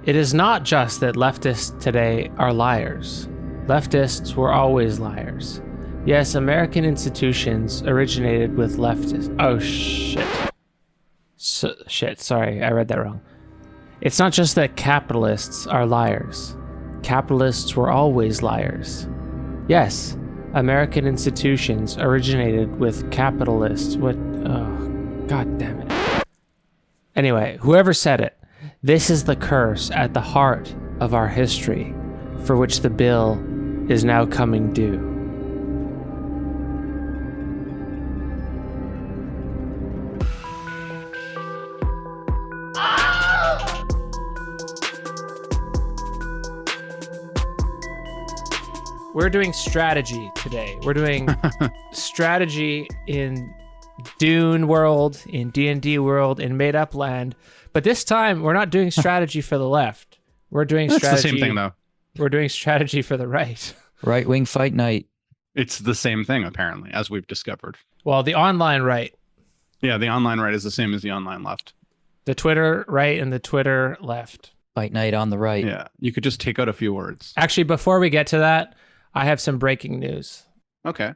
It is not just that leftists today are liars. Leftists were always liars. Yes, American institutions originated with leftists. Oh, shit. Shit, sorry, I read that wrong. It's not just that capitalists are liars. Capitalists were always liars. Yes, American institutions originated with capitalists. What? Oh, god damn it. Anyway, whoever said it, this is the curse at the heart of our history, for which the bill is now coming due. We're doing strategy today. We're doing strategy in Dune world, in D&D world, in Made Up Land. But this time, we're not doing strategy for the left. We're doing strategy. It's the same thing, though. We're doing strategy for the right. Right-wing fight night. It's the same thing, apparently, as we've discovered. Well, the online right. Yeah, the online right is the same as the online left. The Twitter right and the Twitter left. Fight night on the right. Yeah, you could just take out a few words. Actually, before we get to that, I have some breaking news. Okay.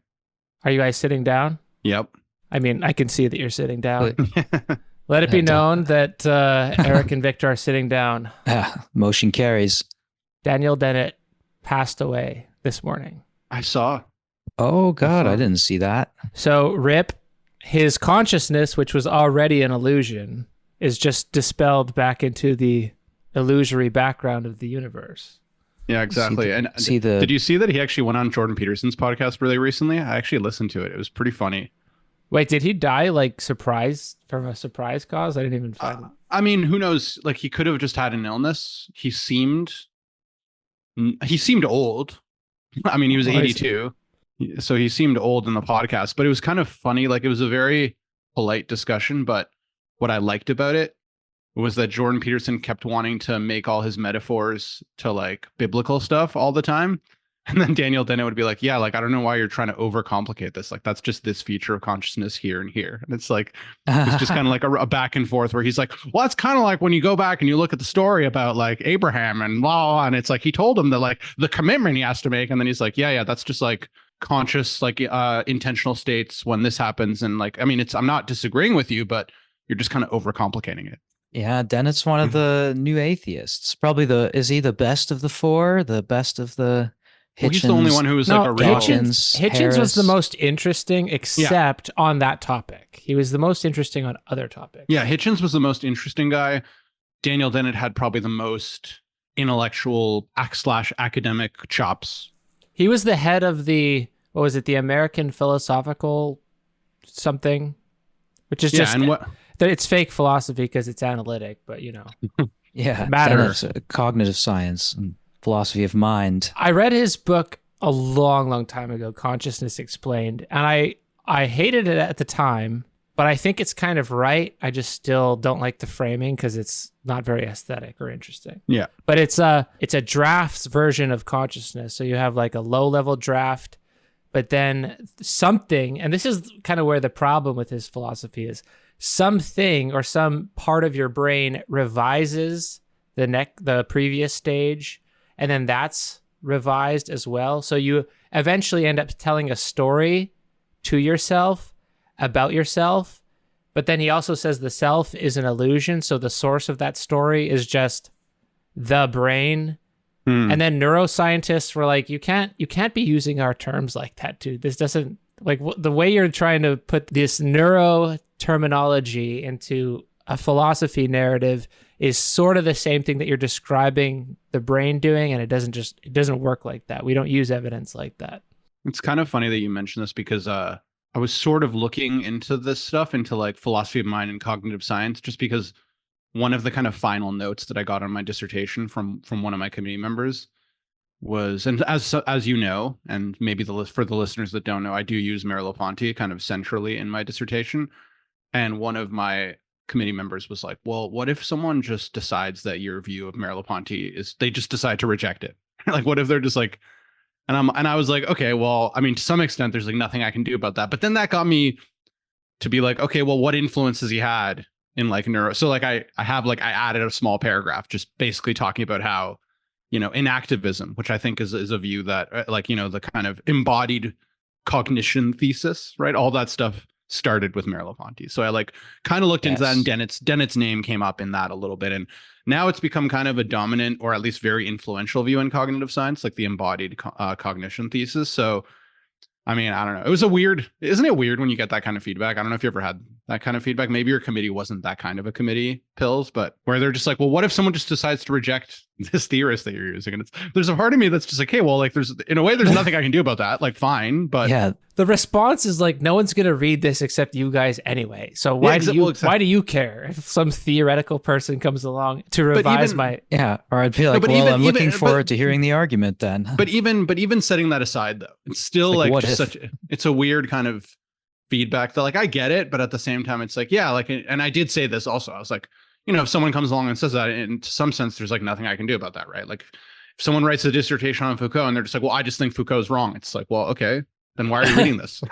Are you guys sitting down? Yep. I mean, I can see that you're sitting down. Let it be known that Eric and Victor are sitting down. Motion carries. Daniel Dennett passed away this morning. I saw. Oh, God, I didn't see that. So, RIP, his consciousness, which was already an illusion, is just dispelled back into the illusory background of the universe. Yeah, exactly. Did you see that he actually went on Jordan Peterson's podcast really recently? I actually listened to it. It was pretty funny. Wait, did he die like from a surprise cause? I didn't even find it. I mean, who knows? Like, he could have just had an illness. He seemed old. I mean, he was 82. So he seemed old in the podcast, but it was kind of funny. Like, it was a very polite discussion, but what I liked about it was that Jordan Peterson kept wanting to make all his metaphors to like biblical stuff all the time. And then Daniel Dennett would be like, yeah, like, I don't know why you're trying to overcomplicate this. Like, that's just this feature of consciousness here and here. And it's like, it's just kind of like a back and forth where he's like, well, it's kind of like when you go back and you look at the story about like Abraham and blah, and it's like, he told him that like the commitment he has to make. And then he's like, yeah, that's just like conscious, like intentional states when this happens. And like, I mean, I'm not disagreeing with you, but you're just kind of overcomplicating it. Yeah, Dennett's one of the new atheists. Probably is he the best of the four? The best of the Hitchens? Well, he's the only one who was like a real... Hitchens was the most interesting, except on that topic. He was the most interesting on other topics. Yeah, Hitchens was the most interesting guy. Daniel Dennett had probably the most intellectual / academic chops. He was the head of the American Philosophical something, which is just... It's fake philosophy because it's analytic, but you know. Yeah, matters. Cognitive science and philosophy of mind. I read his book a long, long time ago, Consciousness Explained, and I hated it at the time, but I think it's kind of right. I just still don't like the framing because it's not very aesthetic or interesting. Yeah. But it's a drafts version of consciousness. So you have like a low-level draft, but then something, and this is kind of where the problem with his philosophy is, something or some part of your brain revises the previous stage, and then that's revised as well. So you eventually end up telling a story to yourself about yourself, but then he also says the self is an illusion, so the source of that story is just the brain. And then neuroscientists were like, you can't be using our terms like that, dude. This doesn't, like, the way you're trying to put this neuro terminology into a philosophy narrative is sort of the same thing that you're describing the brain doing, and it doesn't work like that. We don't use evidence like that. It's kind of funny that you mentioned this because I was sort of looking into this stuff, into like philosophy of mind and cognitive science, just because one of the kind of final notes that I got on my dissertation from one of my committee members was, and as you know, and maybe for the listeners that don't know, I do use Merleau-Ponty kind of centrally in my dissertation. And one of my committee members was like, well, what if someone just decides that your view of Merleau-Ponty is, they just decide to reject it? Like, what if they're just like, and I was like, okay, well, I mean, to some extent, there's like nothing I can do about that. But then that got me to be like, okay, well, what influence has he had in like neuro. So like I added a small paragraph just basically talking about how, in activism, which I think is a view that like, the kind of embodied cognition thesis, right? All that stuff started with Merleau-Ponty. So I like kind of looked into that, and Dennett's name came up in that a little bit. And now it's become kind of a dominant, or at least very influential view in cognitive science, like the embodied cognition thesis. So I mean, I don't know. Isn't it weird when you get that kind of feedback? I don't know if you ever had that kind of feedback. Maybe your committee wasn't that kind of a committee, Pills, but where they're just like, well, what if someone just decides to reject this theorist that you're using? And there's a part of me that's just like, hey, well, like there's nothing I can do about that. Like, fine. But yeah, the response is like, no one's going to read this except you guys anyway. So why do you care if some theoretical person comes along to revise Yeah. Or I'd be like, I'm looking forward to hearing the argument then. But even setting that aside though, it's still it's a weird kind of feedback that like, I get it. But at the same time, it's like, yeah, like, and I did say this also, I was like, if someone comes along and says that, in some sense, there's like nothing I can do about that. Right. Like if someone writes a dissertation on Foucault and they're just like, well, I just think Foucault's wrong. It's like, well, okay, then why are you reading this?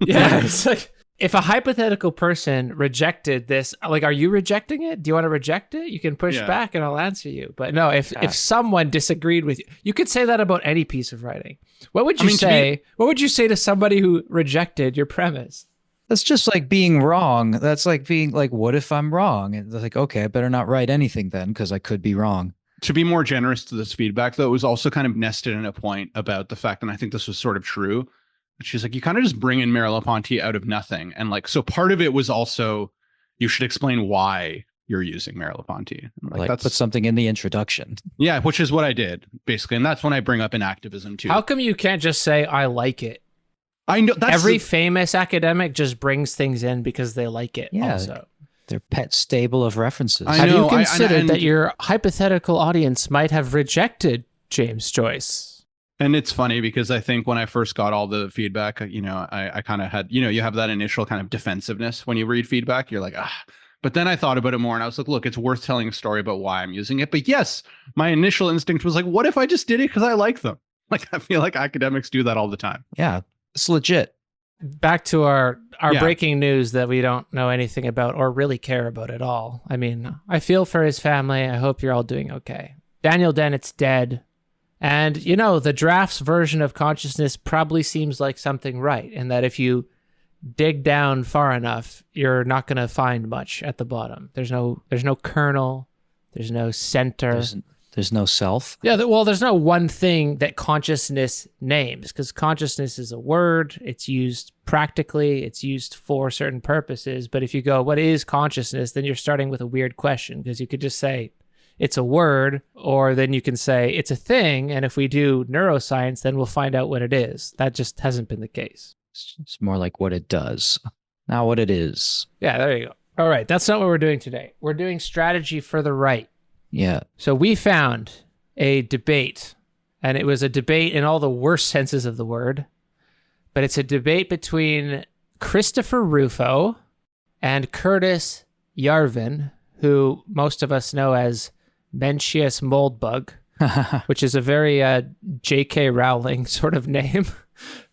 Yeah, it's like, if a hypothetical person rejected this, like, are you rejecting it? Do you want to reject it? You can push back and I'll answer you. But no, if someone disagreed with you, you could say that about any piece of writing. What would you say? What would you say to somebody who rejected your premise? That's just like being wrong. That's like being like, what if I'm wrong? And it's like, okay, I better not write anything then because I could be wrong. To be more generous to this feedback, though, it was also kind of nested in a point about the fact, and I think this was sort of true. She's like, you kind of just bring in Merleau-Ponty out of nothing. And like, so part of it was also, you should explain why you're using Merleau-Ponty. Like that's put something in the introduction. Yeah, which is what I did, basically. And that's when I bring up in activism, too. How come you can't just say, I like it? I know every famous academic just brings things in because they like it. Yeah, also. Their pet stable of references. Have you considered that your hypothetical audience might have rejected James Joyce? And it's funny because I think when I first got all the feedback, I kind of had, you have that initial kind of defensiveness when you read feedback. You're like, ah. But then I thought about it more and I was like, look, it's worth telling a story about why I'm using it. But yes, my initial instinct was like, what if I just did it because I like them? Like, I feel like academics do that all the time. Yeah, it's legit. Back to our breaking news that we don't know anything about or really care about at all. I mean, I feel for his family. I hope you're all doing okay. Daniel Dennett's dead. And, the draft's version of consciousness probably seems like something right, in that if you dig down far enough, you're not going to find much at the bottom. There's no kernel. There's no center. There's no self. Yeah, well, there's no one thing that consciousness names, because consciousness is a word. It's used practically. It's used for certain purposes. But if you go, what is consciousness? Then you're starting with a weird question, because you could just say it's a word, or then you can say it's a thing. And if we do neuroscience, then we'll find out what it is. That just hasn't been the case. It's more like what it does, not what it is. Yeah, there you go. All right, that's not what we're doing today. We're doing strategy for the right. Yeah. So we found a debate, and it was a debate in all the worst senses of the word, but it's a debate between Christopher Rufo and Curtis Yarvin, who most of us know as Mencius Moldbug, which is a very J.K. Rowling sort of name.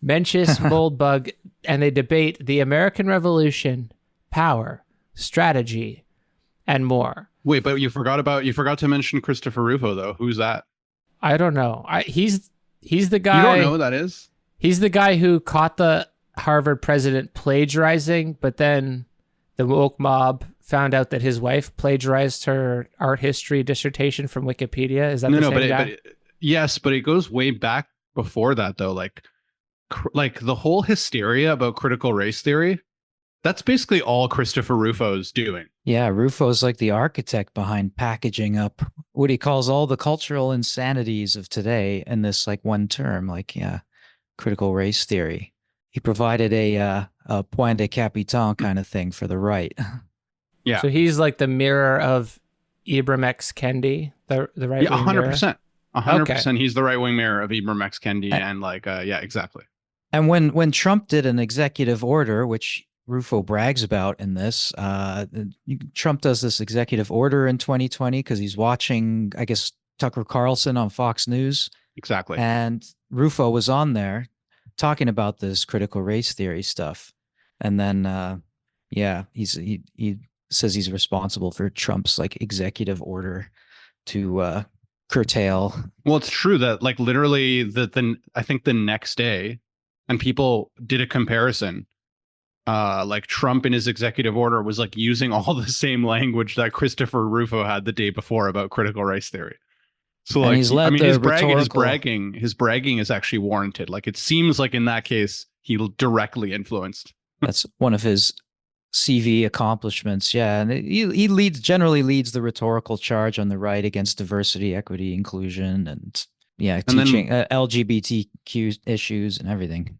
Mencius Moldbug, and they debate the American Revolution, power, strategy, and more. Wait, but you forgot to mention Christopher Rufo, though. Who's that? I don't know. He's the guy. You don't know who that is? He's the guy who caught the Harvard president plagiarizing, but then the woke mob found out that his wife plagiarized her art history dissertation from Wikipedia. Is that the same guy? Yes, but it goes way back before that, though. Like the whole hysteria about critical race theory, that's basically all Christopher Rufo's doing. Yeah, Rufo's like the architect behind packaging up what he calls all the cultural insanities of today in this like one term, critical race theory. He provided a point de capitan kind of thing for the right. Yeah. So he's like the mirror of Ibram X. Kendi, the right wing 100%. 100%. He's the right wing mirror of Ibram X. Kendi, and yeah, exactly. And when Trump did an executive order, which Rufo brags about in this, Trump does this executive order in 2020 because he's watching, I guess, Tucker Carlson on Fox News. Exactly. And Rufo was on there talking about this critical race theory stuff. And then, he says he's responsible for Trump's like executive order to curtail. Well, it's true that like literally I think the next day, and people did a comparison. Like Trump in his executive order was like using all the same language that Christopher Rufo had the day before about critical race theory. So And like, he's led I mean, the his bragging is actually warranted. Like it seems like in that case, he directly influenced. That's one of his CV accomplishments. Yeah. And he generally leads the rhetorical charge on the right against diversity, equity, inclusion, and teaching LGBTQ issues and everything.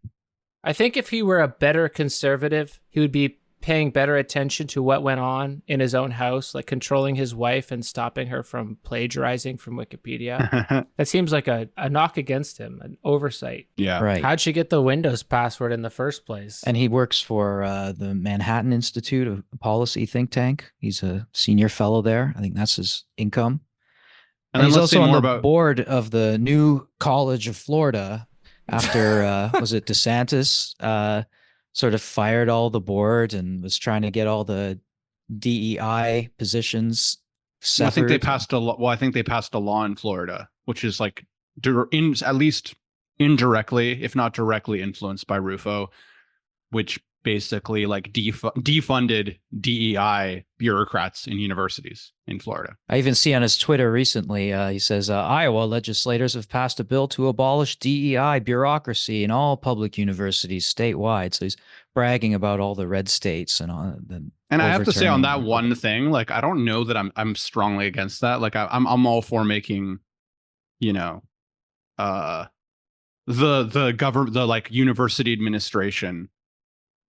I think if he were a better conservative, he would be paying better attention to what went on in his own house, like controlling his wife and stopping her from plagiarizing from Wikipedia. That seems like a knock against him, an oversight. Yeah. Right. How'd she get the Windows password in the first place? And he works for the Manhattan Institute, a policy think tank. He's a senior fellow there. I think that's his income. And he's also on the board of the new College of Florida after, was it DeSantis sort of fired all the board and was trying to get all the DEI positions severed. I think they passed a law. Well, I think they passed a law in Florida, which is like at least indirectly, if not directly influenced by Rufo, which basically like defunded DEI bureaucrats in universities in Florida. I even see on his Twitter recently, he says, Iowa legislators have passed a bill to abolish DEI bureaucracy in all public universities statewide. So he's bragging about all the red states and all. And I have to say on that one thing, like, I don't know that I'm strongly against that. Like I'm all for making, the government, the like university administration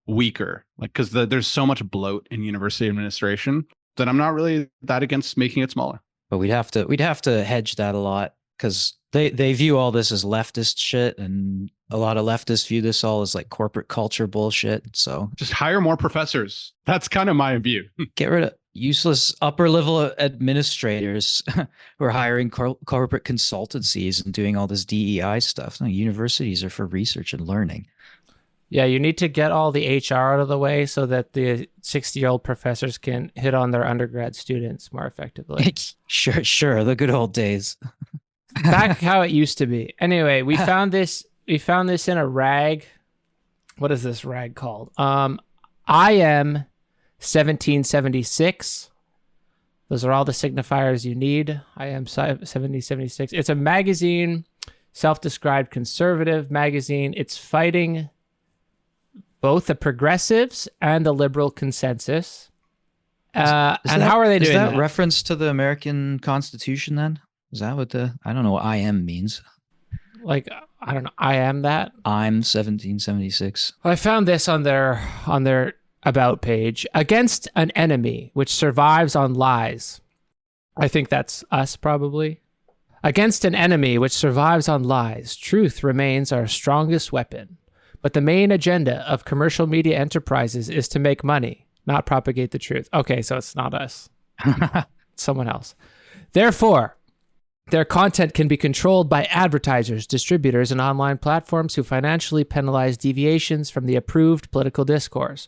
weaker, like because there's so much bloat in university administration that I'm not really that against making it smaller. But we'd have to hedge that a lot because they view all this as leftist shit, and a lot of leftists view this all as like corporate culture bullshit. So just hire more professors. That's kind of my view. Get rid of useless upper level administrators who are hiring corporate consultancies and doing all this DEI stuff. No, universities are for research and learning. Yeah, you need to get all the HR out of the way so that the 60-year-old professors can hit on their undergrad students more effectively. Sure, the good old days. Back how it used to be. Anyway, we found this in a rag. What is this rag called? IM 1776. Those are all the signifiers you need. IM 1776. It's a magazine, self-described conservative magazine. It's fighting both the progressives and the liberal consensus. How are they doing that? Is that reference to the American Constitution then? Is that what I don't know what IM means. Like, I don't know. I am that? I'm 1776. Well, I found this on their about page. Against an enemy which survives on lies. I think that's us probably. Against an enemy which survives on lies, truth remains our strongest weapon. But the main agenda of commercial media enterprises is to make money, not propagate the truth. Okay, so it's not us. It's someone else. Therefore, their content can be controlled by advertisers, distributors, and online platforms who financially penalize deviations from the approved political discourse.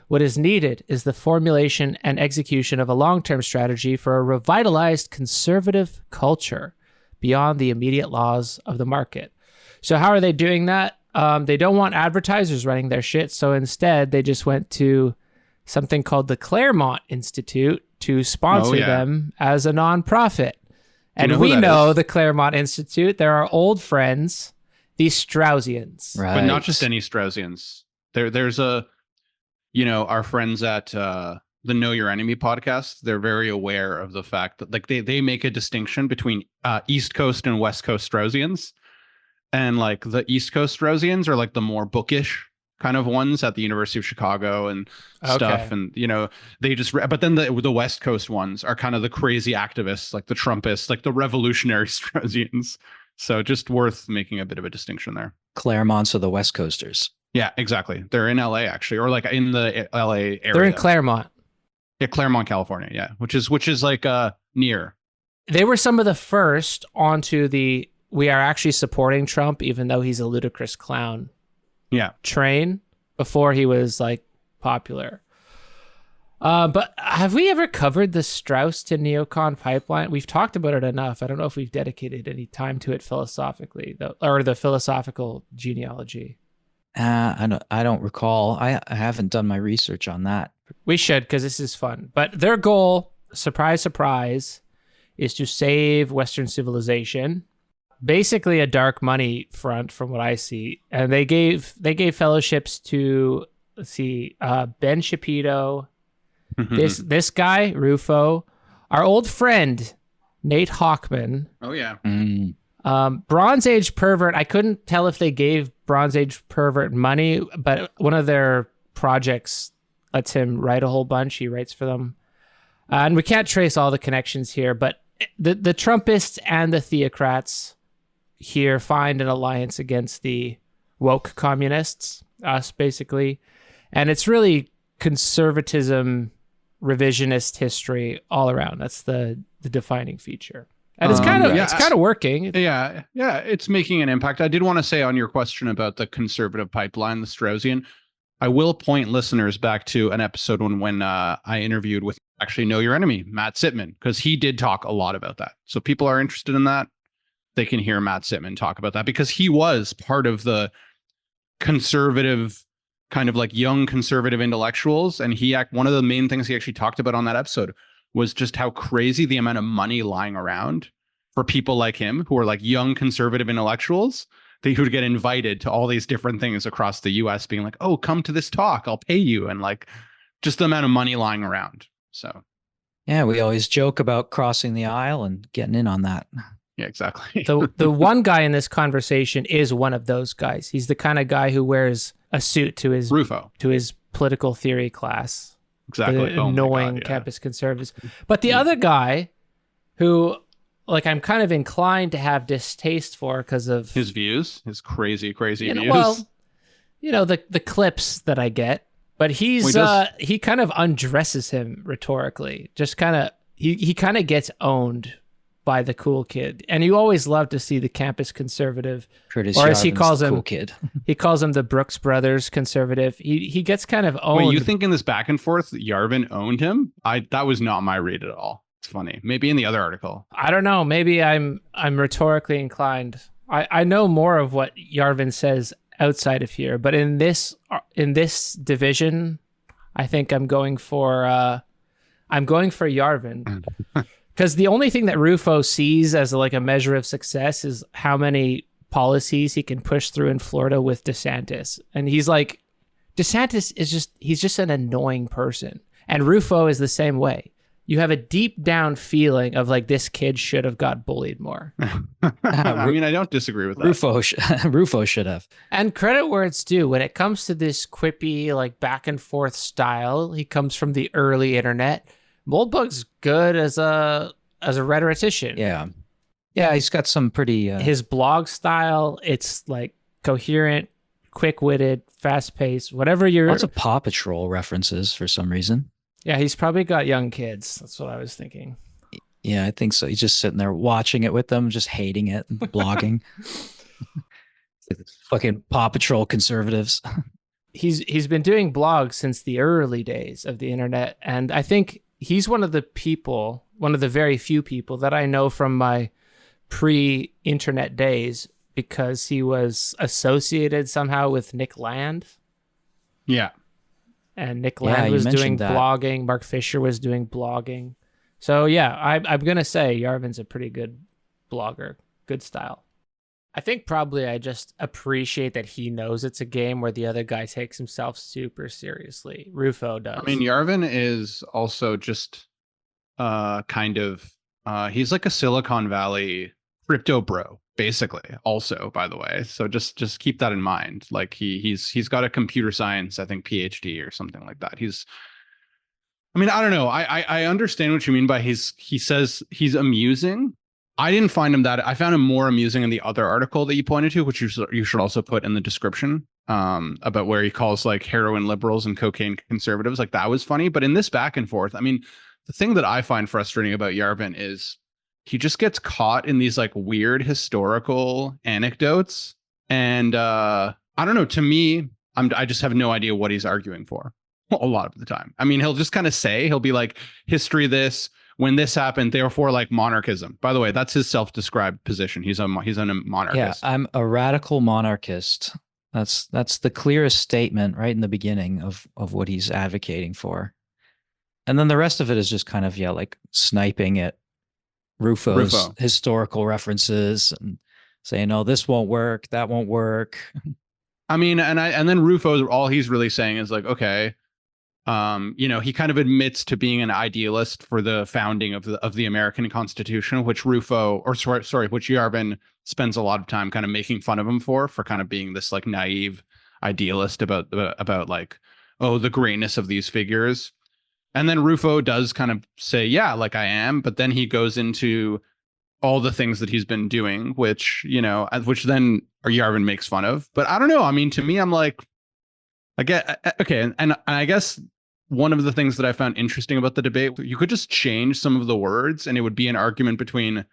What is needed is the formulation and execution of a long-term strategy for a revitalized conservative culture beyond the immediate laws of the market. So how are they doing that? They don't want advertisers running their shit, so instead they just went to something called the Claremont Institute to sponsor them as a nonprofit. And we know the Claremont Institute. They're our old friends, the Straussians. Right. But not just any Straussians. There's our friends at the Know Your Enemy podcast, they're very aware of the fact that like they make a distinction between East Coast and West Coast Straussians. And like the East Coast Straussians are like the more bookish kind of ones at the University of Chicago and stuff. And, they just, but then the West Coast ones are kind of the crazy activists, like the Trumpists, like the revolutionary Straussians. So just worth making a bit of a distinction there. Claremonts are the West Coasters. Yeah, exactly. They're in LA actually, or like in the LA area. They're in Claremont. Yeah, Claremont, California. Yeah, which is like near. They were some of the first onto the we are actually supporting Trump, even though he's a ludicrous clown. Yeah. Train before he was like popular. But have we ever covered the Strauss to neocon pipeline? We've talked about it enough. I don't know if we've dedicated any time to it philosophically, or the philosophical genealogy. I don't recall. I haven't done my research on that. We should, because this is fun. But their goal, surprise, surprise, is to save Western civilization. Basically a dark money front from what I see. And they gave fellowships to, let's see, Ben Shapiro, this guy, Rufo, our old friend, Nate Hockman. Oh, yeah. Bronze Age Pervert, I couldn't tell if they gave Bronze Age Pervert money, but one of their projects lets him write a whole bunch. He writes for them. And we can't trace all the connections here, but the Trumpists and the theocrats here find an alliance against the woke communists, us basically. And it's really conservatism, revisionist history all around. That's the defining feature. And it's kind of working. Yeah, it's making an impact. I did want to say on your question about the conservative pipeline, the Straussian, I will point listeners back to an episode when I interviewed with actually Know Your Enemy, Matt Sitman, because he did talk a lot about that. So people are interested in that. They can hear Matt Sitman talk about that because he was part of the conservative, kind of like young conservative intellectuals. And one of the main things he actually talked about on that episode was just how crazy the amount of money lying around for people like him who are like young conservative intellectuals. They would get invited to all these different things across the US being like, oh, come to this talk, I'll pay you. And like just the amount of money lying around. So, yeah, we always joke about crossing the aisle and getting in on that. Yeah, exactly. The one guy in this conversation is one of those guys. He's the kind of guy who wears a suit to his Rufo, to his political theory class. Exactly. The annoying campus conservatives. But the other guy who, like, I'm kind of inclined to have distaste for because of his views, his crazy views. Well, the clips that I get. But he kind of undresses him rhetorically. Just kind of he kind of gets owned by the cool kid. And you always love to see the campus conservative, Curtis or as he Yarvin's calls the him, cool kid. He calls him the Brooks Brothers conservative. He gets kind of owned. Wait, you think in this back and forth Yarvin owned him? That was not my read at all. It's funny. Maybe in the other article. I don't know. Maybe I'm rhetorically inclined. I know more of what Yarvin says outside of here, but in this division, I think I'm going for Yarvin. Because the only thing that Rufo sees as like a measure of success is how many policies he can push through in Florida with DeSantis. And he's like, DeSantis he's just an annoying person. And Rufo is the same way. You have a deep down feeling of like, this kid should have got bullied more. I mean, I don't disagree with that. Rufo should have. And credit where it's due. When it comes to this quippy, like back and forth style, he comes from the early internet. Moldbug's good as a rhetorician. Yeah, he's got some pretty his blog style, it's like coherent, quick-witted, fast-paced, whatever you're lots of Paw Patrol references for some reason. Yeah, he's probably got young kids. That's what I was thinking. Yeah, I think so. He's just sitting there watching it with them, just hating it, and blogging. Fucking Paw Patrol conservatives. He's been doing blogs since the early days of the internet, and I think he's one of the very few people that I know from my pre-internet days because he was associated somehow with Nick Land. Yeah. And Nick Land was doing blogging. Mark Fisher was doing blogging. So yeah, I'm going to say Yarvin's a pretty good blogger. Good style. I think probably I just appreciate that he knows it's a game where the other guy takes himself super seriously. Rufo does. I mean, Yarvin is also just he's like a Silicon Valley crypto bro, basically, also, by the way. So just keep that in mind. Like he's got a computer science, I think, PhD or something like that. I don't know. I understand what you mean by he says he's amusing. I didn't find him that. I found him more amusing in the other article that you pointed to, which you should also put in the description, about where he calls like heroin liberals and cocaine conservatives. Like that was funny. But in this back and forth, I mean, the thing that I find frustrating about Yarvin is he just gets caught in these like weird historical anecdotes. And I don't know, to me, I just have no idea what he's arguing for. a lot of the time. I mean, he'll just kind of say, he'll be like, history this, when this happened, therefore like monarchism. By the way, that's his self-described position. He's a monarchist. Yeah, I'm a radical monarchist. That's the clearest statement right in the beginning of what he's advocating for. And then the rest of it is just kind of, yeah, like sniping at Rufo's historical references and saying, "Oh, this won't work, that won't work." I mean, and then Rufo, all he's really saying is like, okay, he kind of admits to being an idealist for the founding of the American Constitution, which which Yarvin spends a lot of time kind of making fun of him for kind of being this like naive idealist about like, oh, the greatness of these figures. And then Rufo does kind of say, yeah, like I am, but then he goes into all the things that he's been doing, which then Yarvin makes fun of. But I don't know. I mean, to me, I'm like, I get, okay. And I guess one of the things that I found interesting about the debate, you could just change some of the words and it would be an argument between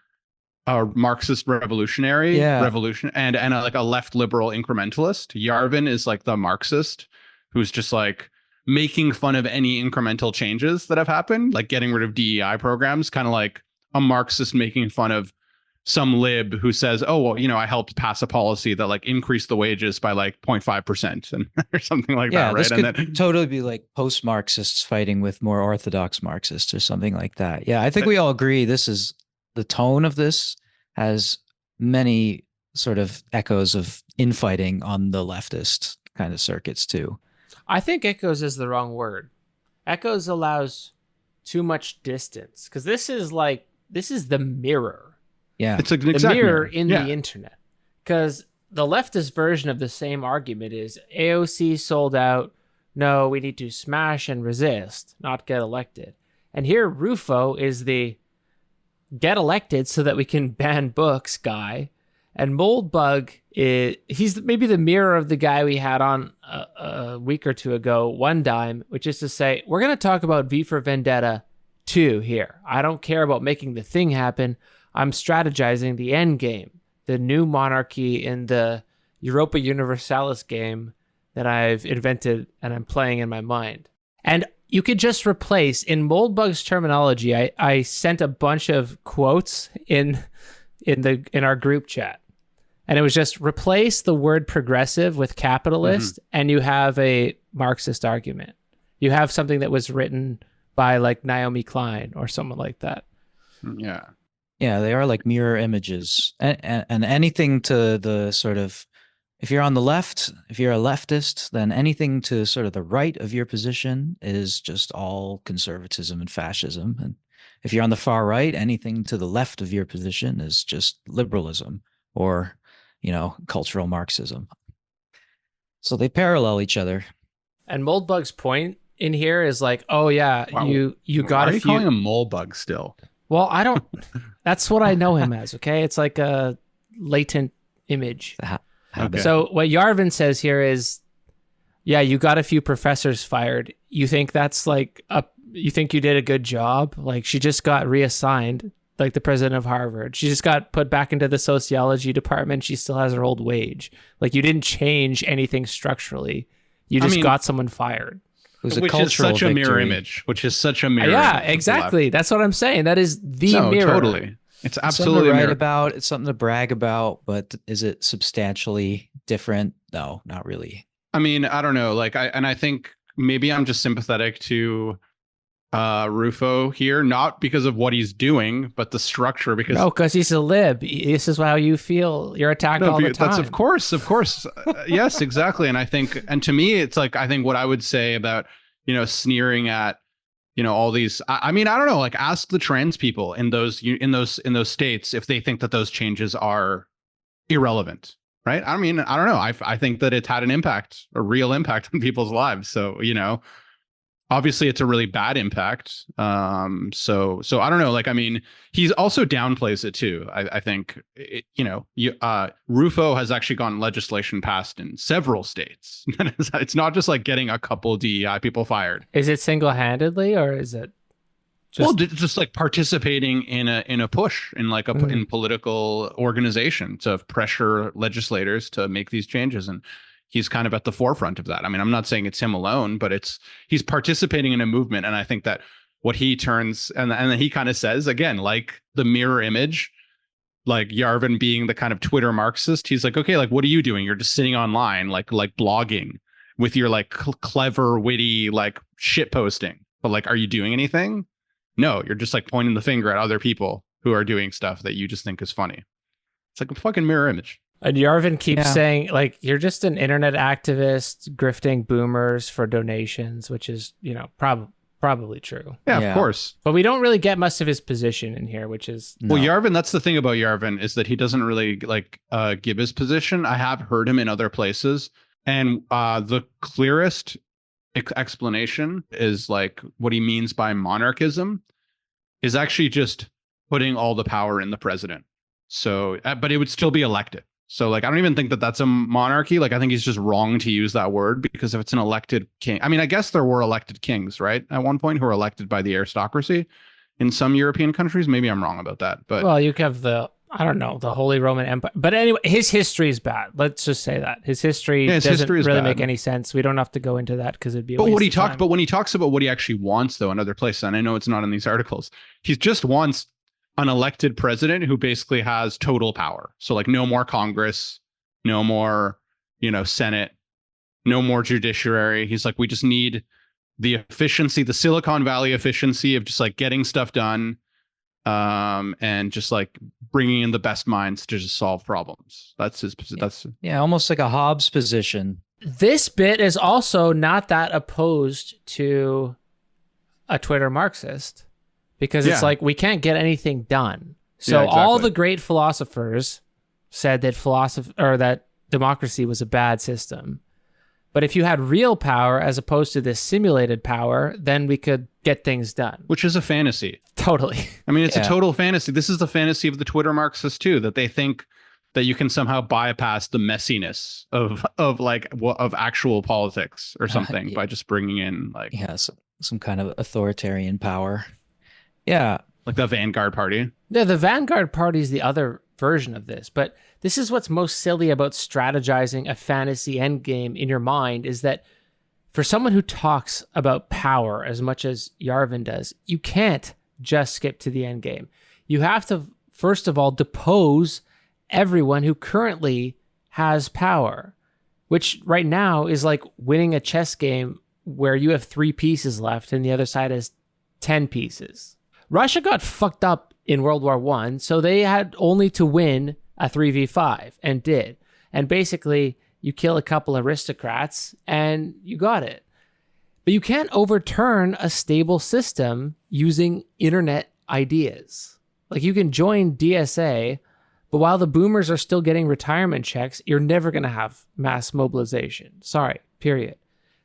a Marxist revolution and like a left liberal incrementalist. Yarvin is like the Marxist who's just like making fun of any incremental changes that have happened, like getting rid of DEI programs, kind of like a Marxist making fun of some lib who says, oh, well, I helped pass a policy that like increased the wages by like 0.5% and or something like that. Right. This could totally be like post-Marxists fighting with more orthodox Marxists or something like that. Yeah. I think we all agree this is the tone of this has many sort of echoes of infighting on the leftist kind of circuits too. I think echoes is the wrong word. Echoes allows too much distance because this is the mirror. Yeah, it's the mirror in the internet. Because the leftist version of the same argument is AOC sold out. No, we need to smash and resist, not get elected. And here Rufo is the get elected so that we can ban books guy. And Moldbug, he's maybe the mirror of the guy we had on a week or two ago, One Dime, which is to say, we're going to talk about V for Vendetta 2 here. I don't care about making the thing happen. I'm strategizing the end game, the new monarchy in the Europa Universalis game that I've invented and I'm playing in my mind. And you could just replace, in Moldbug's terminology, I sent a bunch of quotes in our group chat. And it was just replace the word progressive with capitalist, and you have a Marxist argument. You have something that was written by like Naomi Klein or someone like that. Yeah. Yeah, they are like mirror images. And anything to the sort of, if you're on the left, if you're a leftist, then anything to sort of the right of your position is just all conservatism and fascism. And if you're on the far right, anything to the left of your position is just liberalism or, cultural Marxism. So they parallel each other. And Moldbug's point in here is like, oh yeah, wow. you got Why are you calling him Moldbug still? Well, I don't. That's what I know him as. Okay, it's like a latent image. Okay. So what Yarvin says here is, yeah, you got a few professors fired. You think that's like you think you did a good job? Like she just got reassigned, like the president of Harvard. She just got put back into the sociology department. She still has her old wage. Like you didn't change anything structurally. You just got someone fired. Which is such a mirror image. Yeah, exactly. That's what I'm saying. That is the mirror. Totally. It's absolutely something to write about. It's something to brag about. But is it substantially different? No, not really. I mean, I don't know. I think maybe I'm just sympathetic to Rufo here, not because of what he's doing, but the structure. Because he's a lib. This is how you feel. You're attacked all the time. That's of course. Yes, exactly. And I think, and to me, it's like I think what I would say about sneering at all these. I mean, I don't know. Like, ask the trans people in those states if they think that those changes are irrelevant. Right. I mean, I don't know. I think that it's had an impact, a real impact on people's lives. So, obviously it's a really bad impact. So I don't know. Like, I mean, he's also downplays it too. I think, Rufo has actually gotten legislation passed in several states. It's not just like getting a couple DEI people fired. Is it single-handedly or is it just like participating in a push in like in political organization to pressure legislators to make these changes? And he's kind of at the forefront of that. I mean, I'm not saying it's him alone, but he's participating in a movement. And I think that what he turns, and then he kind of says, again, like the mirror image, like Yarvin being the kind of Twitter Marxist, he's like, okay, like, what are you doing? You're just sitting online, like blogging with your like clever, witty, like shit posting. But like, are you doing anything? No, you're just like pointing the finger at other people who are doing stuff that you just think is funny. It's like a fucking mirror image. And Yarvin keeps saying, like, you're just an internet activist grifting boomers for donations, which is, you know, probably true. Yeah, of course. But we don't really get much of his position in here, which is... No. Well, Yarvin, that's the thing about Yarvin, is that he doesn't really, like, give his position. I have heard him in other places. And the clearest explanation is, like, what he means by monarchism is actually just putting all the power in the president. So, but it would still be elected. So, like, I don't even think that that's a monarchy. Like, I think he's just wrong to use that word, because if it's an elected king, I mean, I guess there were elected kings, right, at one point, who were elected by the aristocracy in some European countries. Maybe I'm wrong about that. But well, you have the Holy Roman Empire. But anyway, his history is bad. Let's just say that his history doesn't really make any sense. We don't have to go into that because it'd be. But when he talks about what he actually wants, though, in other places, and I know it's not in these articles, he just wants an elected president who basically has total power. So, like, no more Congress, no more, you know, Senate, no more judiciary. He's like, we just need the efficiency, the Silicon Valley efficiency of just like getting stuff done, and just like bringing in the best minds to just solve problems. That's his. That's almost like a Hobbes position. This bit is also not that opposed to a Twitter Marxist. Because it's like, we can't get anything done. So all the great philosophers said that that democracy was a bad system. But if you had real power as opposed to this simulated power, then we could get things done. Which is a fantasy. Totally. I mean, it's a total fantasy. This is the fantasy of the Twitter Marxists too, that they think that you can somehow bypass the messiness of actual politics or something by just bringing in like some kind of authoritarian power. Yeah. Like the Vanguard Party. Yeah, the Vanguard Party is the other version of this. But this is what's most silly about strategizing a fantasy endgame in your mind, is that for someone who talks about power as much as Yarvin does, you can't just skip to the endgame. You have to, first of all, depose everyone who currently has power, which right now is like winning a chess game where you have 3 pieces left and the other side has 10 pieces. Russia got fucked up in World War I, so they had only to win a 3v5, and did. And basically, you kill a couple aristocrats, and you got it. But you can't overturn a stable system using internet ideas. Like, you can join DSA, but while the boomers are still getting retirement checks, you're never going to have mass mobilization. Sorry, period.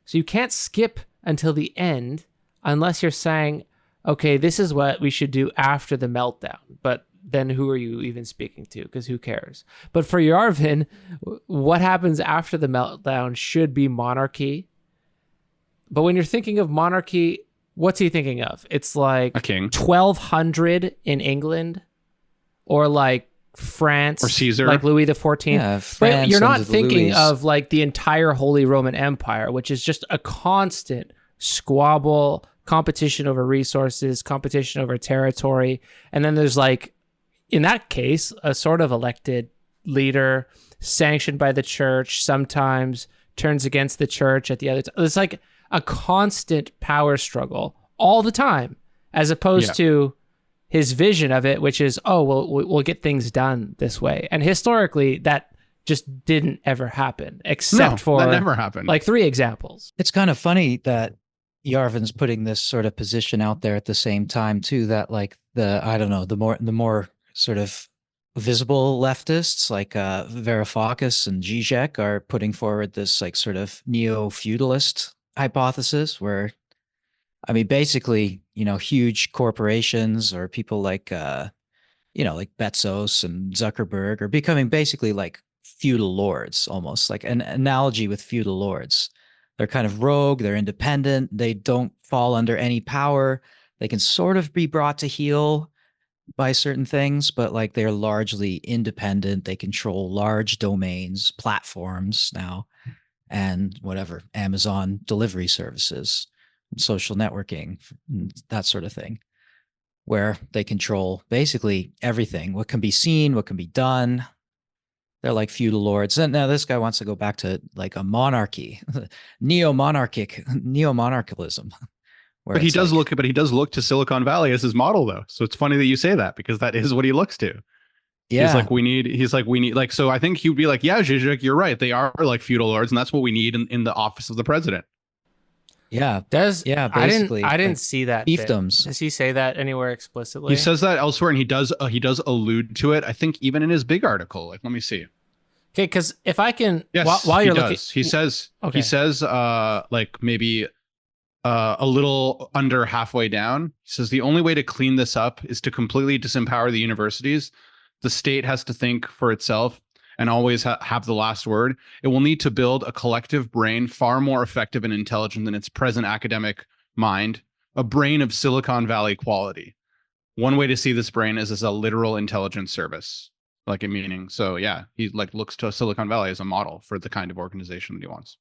So you can't skip until the end unless you're saying, okay, this is what we should do after the meltdown. But then who are you even speaking to? Because who cares? But for Yarvin, what happens after the meltdown should be monarchy. But when you're thinking of monarchy, what's he thinking of? It's like a king. 1200 in England, or like France, or Caesar, like Louis XIV. Yeah, France, but you're not thinking Louis. of like the entire Holy Roman Empire, which is just a constant squabble, competition over resources, competition over territory. And then there's like, in that case, a sort of elected leader sanctioned by the church, sometimes turns against the church at the other time. It's like a constant power struggle all the time, as opposed to his vision of it, which is, oh, well, we'll get things done this way. And historically, that just didn't ever happen, except for that never happened. Like 3 examples. It's kind of funny that Yarvin's putting this sort of position out there at the same time too, that like the more sort of visible leftists like Varoufakis and Zizek are putting forward this like sort of neo-feudalist hypothesis where, I mean, basically, you know, huge corporations or people like like Bezos and Zuckerberg are becoming basically like feudal lords, almost like an analogy with feudal lords. They're kind of rogue, they're independent, they don't fall under any power. They can sort of be brought to heel by certain things, but like they're largely independent. They control large domains, platforms now. and whatever, Amazon delivery services, social networking, that sort of thing, where they control basically everything, what can be seen, what can be done. They're like feudal lords. And now this guy wants to go back to like a monarchy, neo-monarchalism. But he does look to Silicon Valley as his model, though. So it's funny that you say that, because that is what he looks to. Yeah. He's like, we need, so I think he'd be like, yeah, Zizek, you're right. They are like feudal lords, and that's what we need in the office of the president. Yeah. Basically. I didn't see that. Fiefdoms. Does he say that anywhere explicitly? He says that elsewhere, and he does allude to it, I think, even in his big article. Like, let me see. Okay, because if I can, yes, while you're looking, he says, like maybe a little under halfway down, he says the only way to clean this up is to completely disempower the universities. The state has to think for itself and always have the last word. It will need to build a collective brain far more effective and intelligent than its present academic mind, a brain of Silicon Valley quality. One way to see this brain is as a literal intelligence service, like a meaning. So yeah, he like looks to Silicon Valley as a model for the kind of organization that he wants.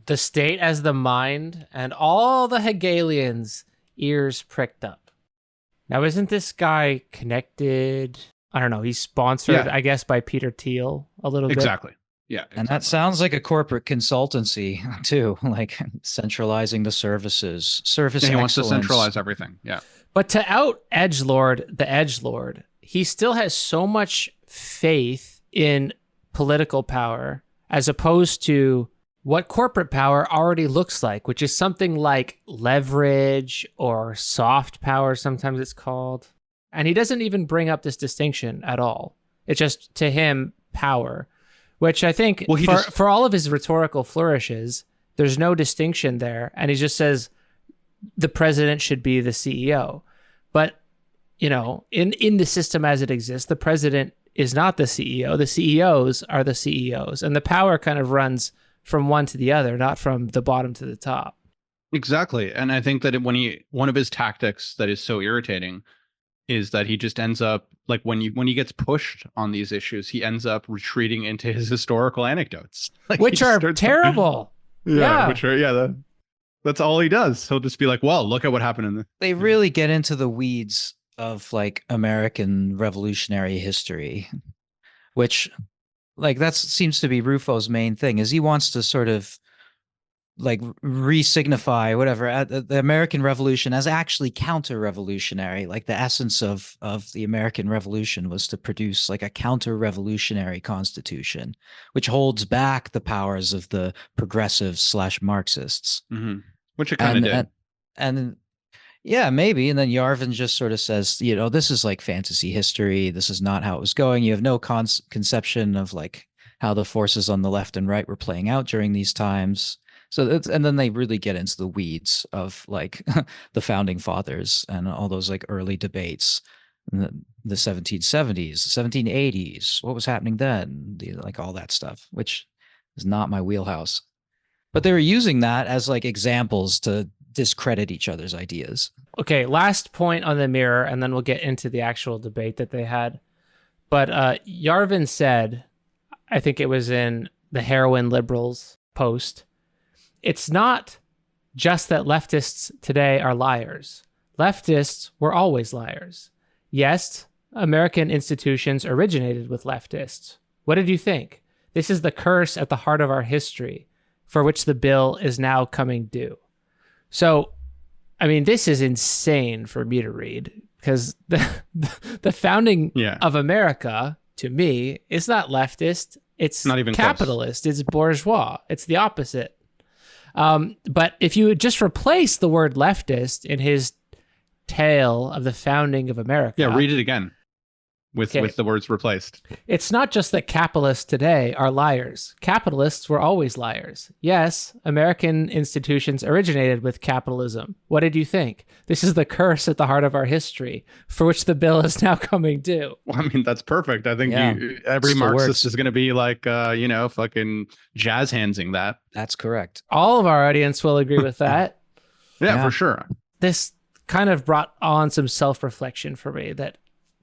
The state as the mind, and all the Hegelians' ears pricked up. Now, isn't this guy connected? I don't know. He's sponsored, I guess, by Peter Thiel a little bit. Exactly. Yeah. Exactly. And that sounds like a corporate consultancy too, like centralizing the services, service. Yeah, he wants to excellence. centralize everything. Yeah. But to out edgelord the edgelord, he still has so much faith in political power as opposed to what corporate power already looks like, which is something like leverage or soft power, sometimes it's called. And he doesn't even bring up this distinction at all. It's just, to him, power, which I think for all of his rhetorical flourishes, there's no distinction there. And he just says the president should be the CEO. But, you know, in the system as it exists, the president is not the CEO. The CEOs are the CEOs. And the power kind of runs from one to the other, not from the bottom to the top. Exactly. And I think that one of his tactics that is so irritating is that he just ends up, like, when he gets pushed on these issues, he ends up retreating into his historical anecdotes, like, which are terrible. That's all he does. He'll just be like, well, look at what happened in the... They really get into the weeds of like American revolutionary history, which, like, that seems to be Rufo's main thing, is he wants to sort of like re-signify whatever the American Revolution as actually counter-revolutionary. Like the essence of the American Revolution was to produce like a counter-revolutionary constitution, which holds back the powers of the progressives / Marxists. Mm-hmm. Which it kind of did. And yeah, maybe. And then Yarvin just sort of says, you know, this is like fantasy history. This is not how it was going. You have no conception of like how the forces on the left and right were playing out during these times. So and then they really get into the weeds of like the founding fathers and all those like early debates in the 1770s, 1780s, what was happening then, like all that stuff, which is not my wheelhouse. But they were using that as like examples to discredit each other's ideas. Okay, last point on the mirror, and then we'll get into the actual debate that they had. But Yarvin said, I think it was in the Heroin Liberals post, it's not just that leftists today are liars. Leftists were always liars. Yes, American institutions originated with leftists. What did you think? This is the curse at the heart of our history, for which the bill is now coming due. So, I mean, this is insane for me to read, because the founding of America, to me, is not leftist. It's not even capitalist. Close. It's bourgeois. It's the opposite. But if you just replace the word leftist in his tale of the founding of America. Yeah, read it again with the words replaced. It's not just that capitalists today are liars. Capitalists were always liars. Yes, American institutions originated with capitalism. What did you think? This is the curse at the heart of our history, for which the bill is now coming due. Well, I mean, that's perfect. I think every Marxist is going to be like, fucking jazz handsing that. That's correct. All of our audience will agree with that. Yeah, for sure. This kind of brought on some self-reflection for me, that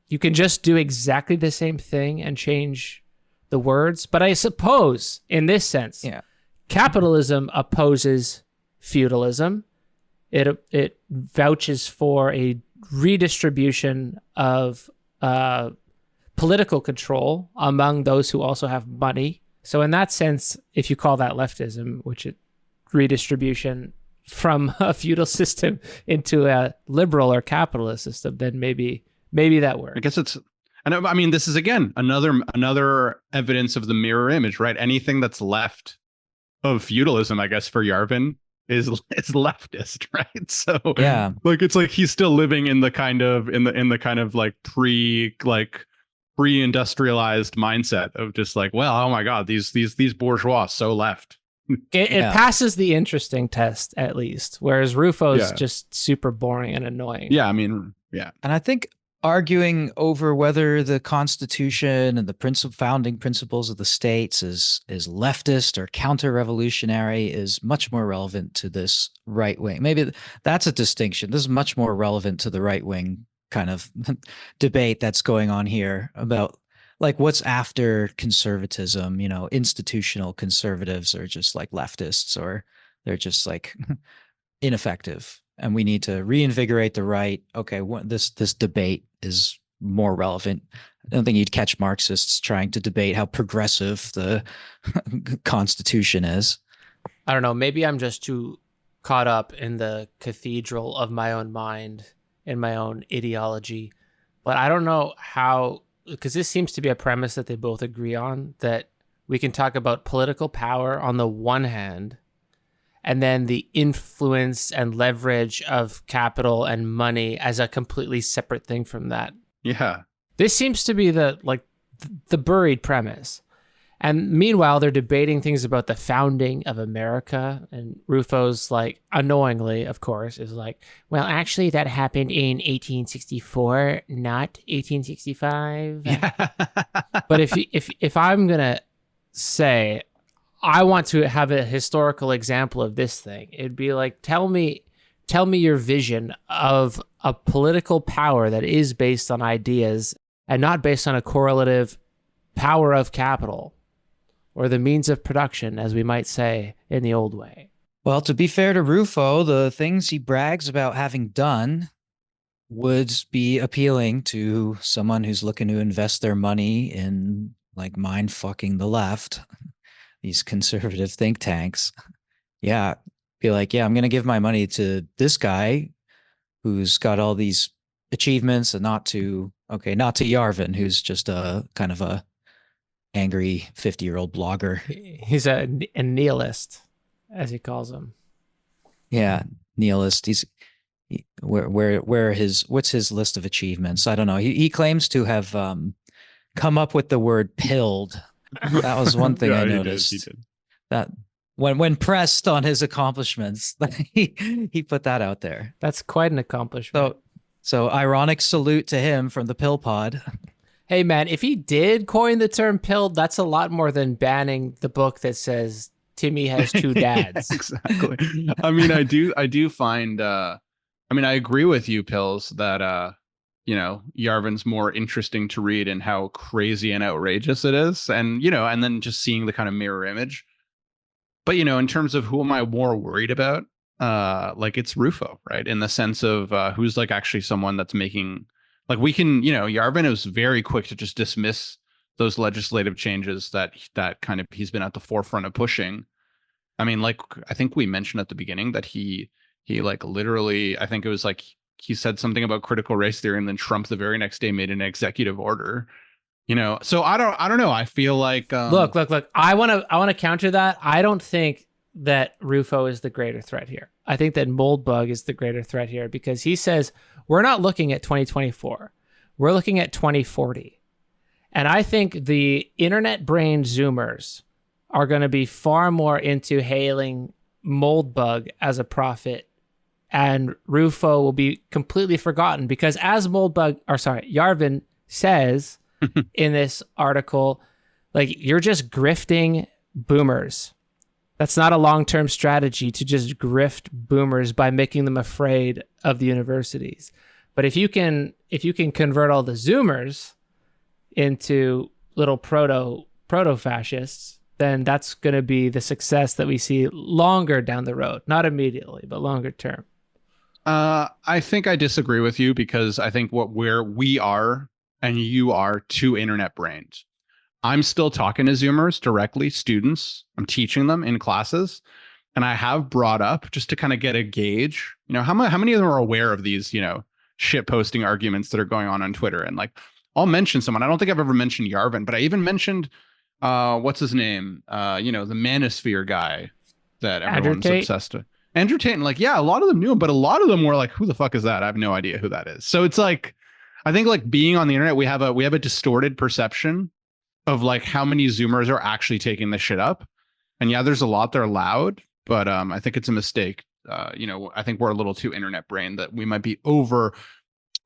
you can just do exactly the same thing and change the words. But I suppose in this sense, capitalism opposes feudalism. It vouches for a redistribution of political control among those who also have money. So in that sense, if you call that leftism, which is redistribution from a feudal system into a liberal or capitalist system, then maybe that works. I guess it's, and I mean, this is again another evidence of the mirror image, right? Anything that's left of feudalism, I guess, for Yarvin is leftist, right? So Yeah. like it's like he's still living in the kind of like pre-industrialized mindset of just like, well, oh my god, these bourgeois so left. It passes the interesting test at least, whereas Rufo's just super boring and annoying. Yeah, I mean, yeah. And I think arguing over whether the Constitution and the founding principles of the states is leftist or counter-revolutionary is much more relevant to this right wing. Maybe that's a distinction. This is much more relevant to the right wing kind of debate that's going on here about like what's after conservatism. Institutional conservatives are just like leftists, or they're just like ineffective, and we need to reinvigorate the right. Okay, this debate is more relevant. I don't think you'd catch Marxists trying to debate how progressive the Constitution is. I don't know. Maybe I'm just too caught up in the cathedral of my own mind and my own ideology, but I don't know how, because this seems to be a premise that they both agree on, that we can talk about political power on the one hand, and then the influence and leverage of capital and money as a completely separate thing from that. Yeah. This seems to be the buried premise. And meanwhile, they're debating things about the founding of America. And Rufo's like, annoyingly, of course, is like, well, actually, that happened in 1864, not 1865. Yeah. But if I'm going to say, I want to have a historical example of this thing, it'd be like, tell me your vision of a political power that is based on ideas and not based on a correlative power of capital, or the means of production, as we might say in the old way. Well, to be fair to Rufo, the things he brags about having done would be appealing to someone who's looking to invest their money in like mind fucking the left, these conservative think tanks. Yeah. Be like, yeah, I'm going to give my money to this guy who's got all these achievements, and not to Yarvin, who's just a kind of a angry 50-year-old blogger. He's a nihilist, as he calls him. Yeah, nihilist. What's his list of achievements? I don't know. He claims to have come up with the word "pilled." That was one thing I noticed. He did. That when pressed on his accomplishments, he put that out there. That's quite an accomplishment. So ironic salute to him from the Pill Pod. Hey man, if he did coin the term "pilled," that's a lot more than banning the book that says Timmy has two dads. Yeah, exactly. I mean, I do find. I mean, I agree with you, Pills, that Yarvin's more interesting to read and how crazy and outrageous it is, and and then just seeing the kind of mirror image. But in terms of who am I more worried about, like it's Rufo, right? In the sense of who's like actually someone that's making. Like we can, Yarvin is very quick to just dismiss those legislative changes that kind of he's been at the forefront of pushing. I mean, like I think we mentioned at the beginning that he like literally, I think it was like he said something about critical race theory, and then Trump the very next day made an executive order. So I don't know. I feel like look. I want to counter that. I don't think that Rufo is the greater threat here. I think that Moldbug is the greater threat here, because he says we're not looking at 2024. We're looking at 2040. And I think the internet brain Zoomers are going to be far more into hailing Moldbug as a prophet, and Rufo will be completely forgotten, because as Yarvin says in this article, like, you're just grifting boomers. That's not a long-term strategy to just grift boomers by making them afraid of the universities. But if you can convert all the Zoomers into little proto-fascists, then that's going to be the success that we see longer down the road, not immediately, but longer term. I think I disagree with you because I think where we are and you are two internet brains. I'm still talking to Zoomers directly, students. I'm teaching them in classes. And I have brought up just to kind of get a gauge, how many of them are aware of these, shit posting arguments that are going on Twitter. And like, I'll mention someone. I don't think I've ever mentioned Yarvin, but I even mentioned, what's his name? The Manosphere guy that everyone's obsessed with. Andrew Tate. And like, yeah, a lot of them knew him, but a lot of them were like, who the fuck is that? I have no idea who that is. So it's like, I think like being on the internet, we have a distorted perception of like how many Zoomers are actually taking this shit up. And yeah, there's a lot that are loud, but I think it's a mistake. I think we're a little too internet brain that we might be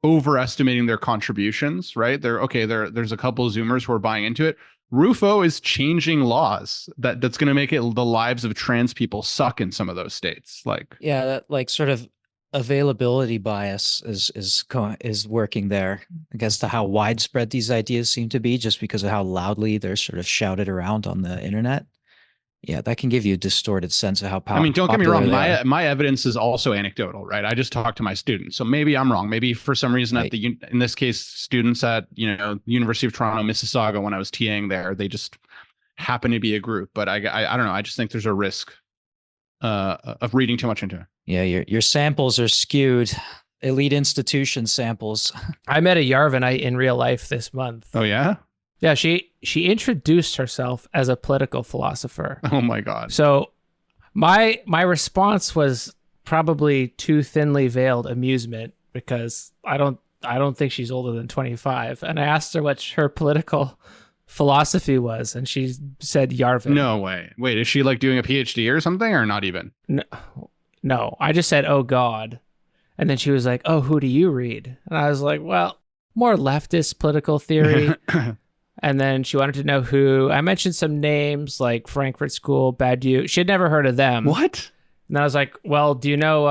overestimating their contributions, right? There's a couple of Zoomers who are buying into it. Rufo is changing laws that's going to make it the lives of trans people suck in some of those states. Like, yeah, that like sort of availability bias is working there against how widespread these ideas seem to be, just because of how loudly they're sort of shouted around on the internet. Yeah, that can give you a distorted sense of how powerful. I mean, don't get me wrong. My evidence is also anecdotal, right? I just talk to my students, so maybe I'm wrong. Maybe for some reason, right, in this case, students at University of Toronto, Mississauga, when I was TAing there, they just happen to be a group. But I don't know. I just think there's a risk of reading too much into it. Yeah, your samples are skewed. Elite institution samples. I met a Yarvinite in real life this month. Oh yeah. Yeah, she introduced herself as a political philosopher. Oh my God. So my response was probably too thinly veiled amusement, because I don't think she's older than 25. And I asked her what her political philosophy was, and she said Yarvin. No way. Wait, is she like doing a PhD or something, or not even? No. I just said, oh God. And then she was like, oh, who do you read? And I was like, well, more leftist political theory. And then she wanted to know who. I mentioned some names like Frankfurt School, Badiou. She had never heard of them. What? And I was like, well, do you know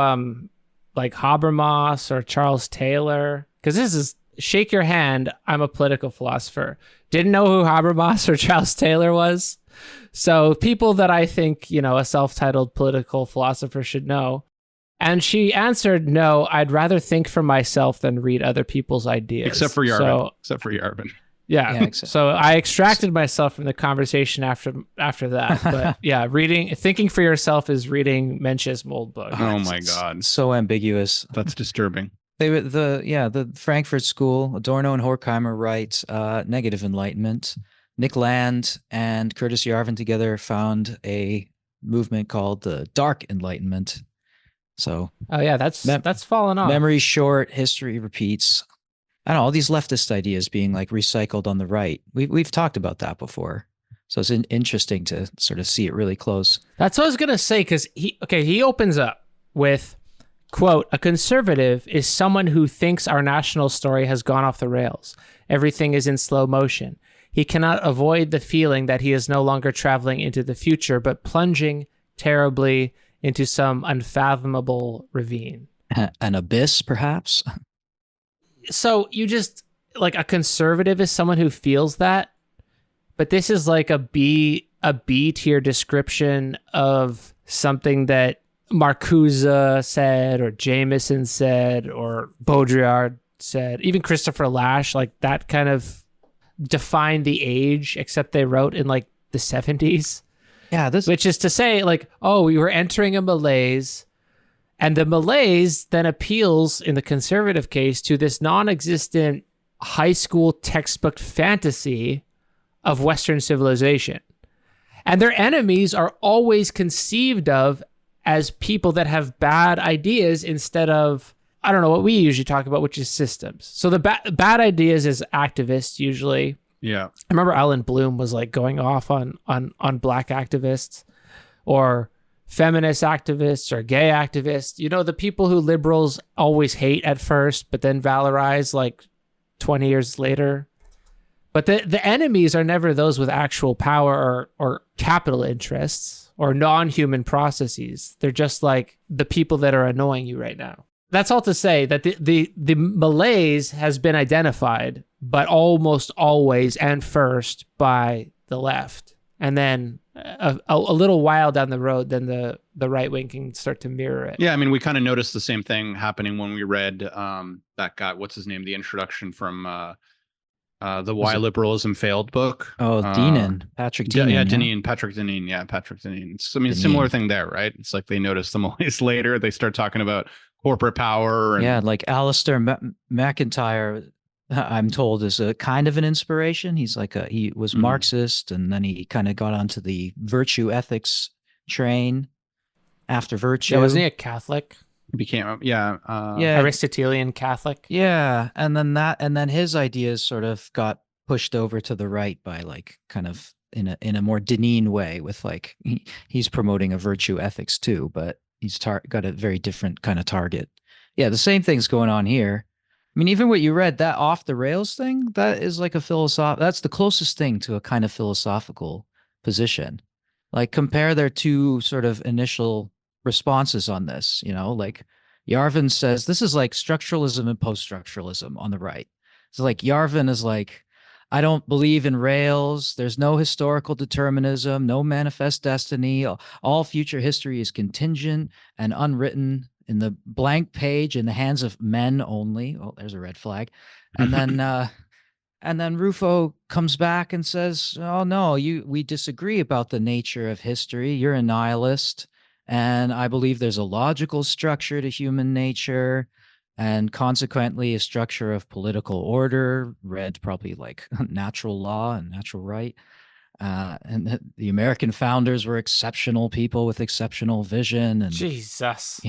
like Habermas or Charles Taylor? Because this is shake your hand. I'm a political philosopher. Didn't know who Habermas or Charles Taylor was. So people that I think, a self-titled political philosopher should know. And she answered, no, I'd rather think for myself than read other people's ideas. Except for Yarvin. Yeah. So I extracted myself from the conversation after that. But yeah, thinking for yourself is reading Mencius Moldbug. Oh my God. So ambiguous. That's disturbing. The Frankfurt School, Adorno and Horkheimer write Negative Enlightenment. Nick Land and Curtis Yarvin together found a movement called the Dark Enlightenment. So that's fallen off. Memory short, history repeats. I don't know, all these leftist ideas being like recycled on the right. We've talked about that before. So it's interesting to sort of see it really close. That's what I was going to say, because he opens up with, quote, a conservative is someone who thinks our national story has gone off the rails. Everything is in slow motion. He cannot avoid the feeling that he is no longer traveling into the future, but plunging terribly into some unfathomable ravine. An abyss, perhaps? So you just, like, a conservative is someone who feels that, but this is like a B tier description of something that Marcuse said, or Jameson said, or Baudrillard said, even Christopher Lasch, like that kind of defined the age, except they wrote in like the 70s. Yeah, which is to say, like, oh, we were entering a malaise. And the malaise then appeals, in the conservative case, to this non-existent high school textbook fantasy of Western civilization. And their enemies are always conceived of as people that have bad ideas instead of, I don't know, what we usually talk about, which is systems. So the bad ideas is activists usually. Yeah. I remember Alan Bloom was like going off on black activists or feminist activists or gay activists, the people who liberals always hate at first, but then valorize like 20 years later. But the enemies are never those with actual power or capital interests or non-human processes. They're just like the people that are annoying you right now. That's all to say that the malaise has been identified, but almost always and first by the left. and then a little while down the road, then the right wing can start to mirror it. Yeah, I mean, we kind of noticed the same thing happening when we read that guy, what's his name, the introduction from the Why Liberalism Failed book. Oh, Deneen, Patrick Deneen. Yeah, Deneen, Patrick Deneen. Yeah, Patrick Deneen. I mean, similar thing there, right? It's like they notice them always later. They start talking about corporate power. And... Yeah, like Alistair McIntyre, I'm told, is a kind of an inspiration. He's like he was Marxist, and then he kind of got onto the virtue ethics train after virtue. Yeah, wasn't he a Catholic? Became Aristotelian Catholic. Yeah, and then his ideas sort of got pushed over to the right by like kind of in a more Deneen way, with like he's promoting a virtue ethics too, but he's got a very different kind of target. Yeah, the same thing's going on here. I mean, even what you read, that off the rails thing, that is like that's the closest thing to a kind of philosophical position. Like compare their two sort of initial responses on this, like Yarvin says this is like structuralism and post-structuralism on the right. So like Yarvin is like, I don't believe in rails. There's no historical determinism, no manifest destiny. All future history is contingent and unwritten in the blank page in the hands of men only. Oh, there's a red flag. And then Rufo comes back and says, oh no, we disagree about the nature of history. You're a nihilist. And I believe there's a logical structure to human nature, and consequently a structure of political order, read probably like natural law and natural right. And the American founders were exceptional people with exceptional vision. And Jesus,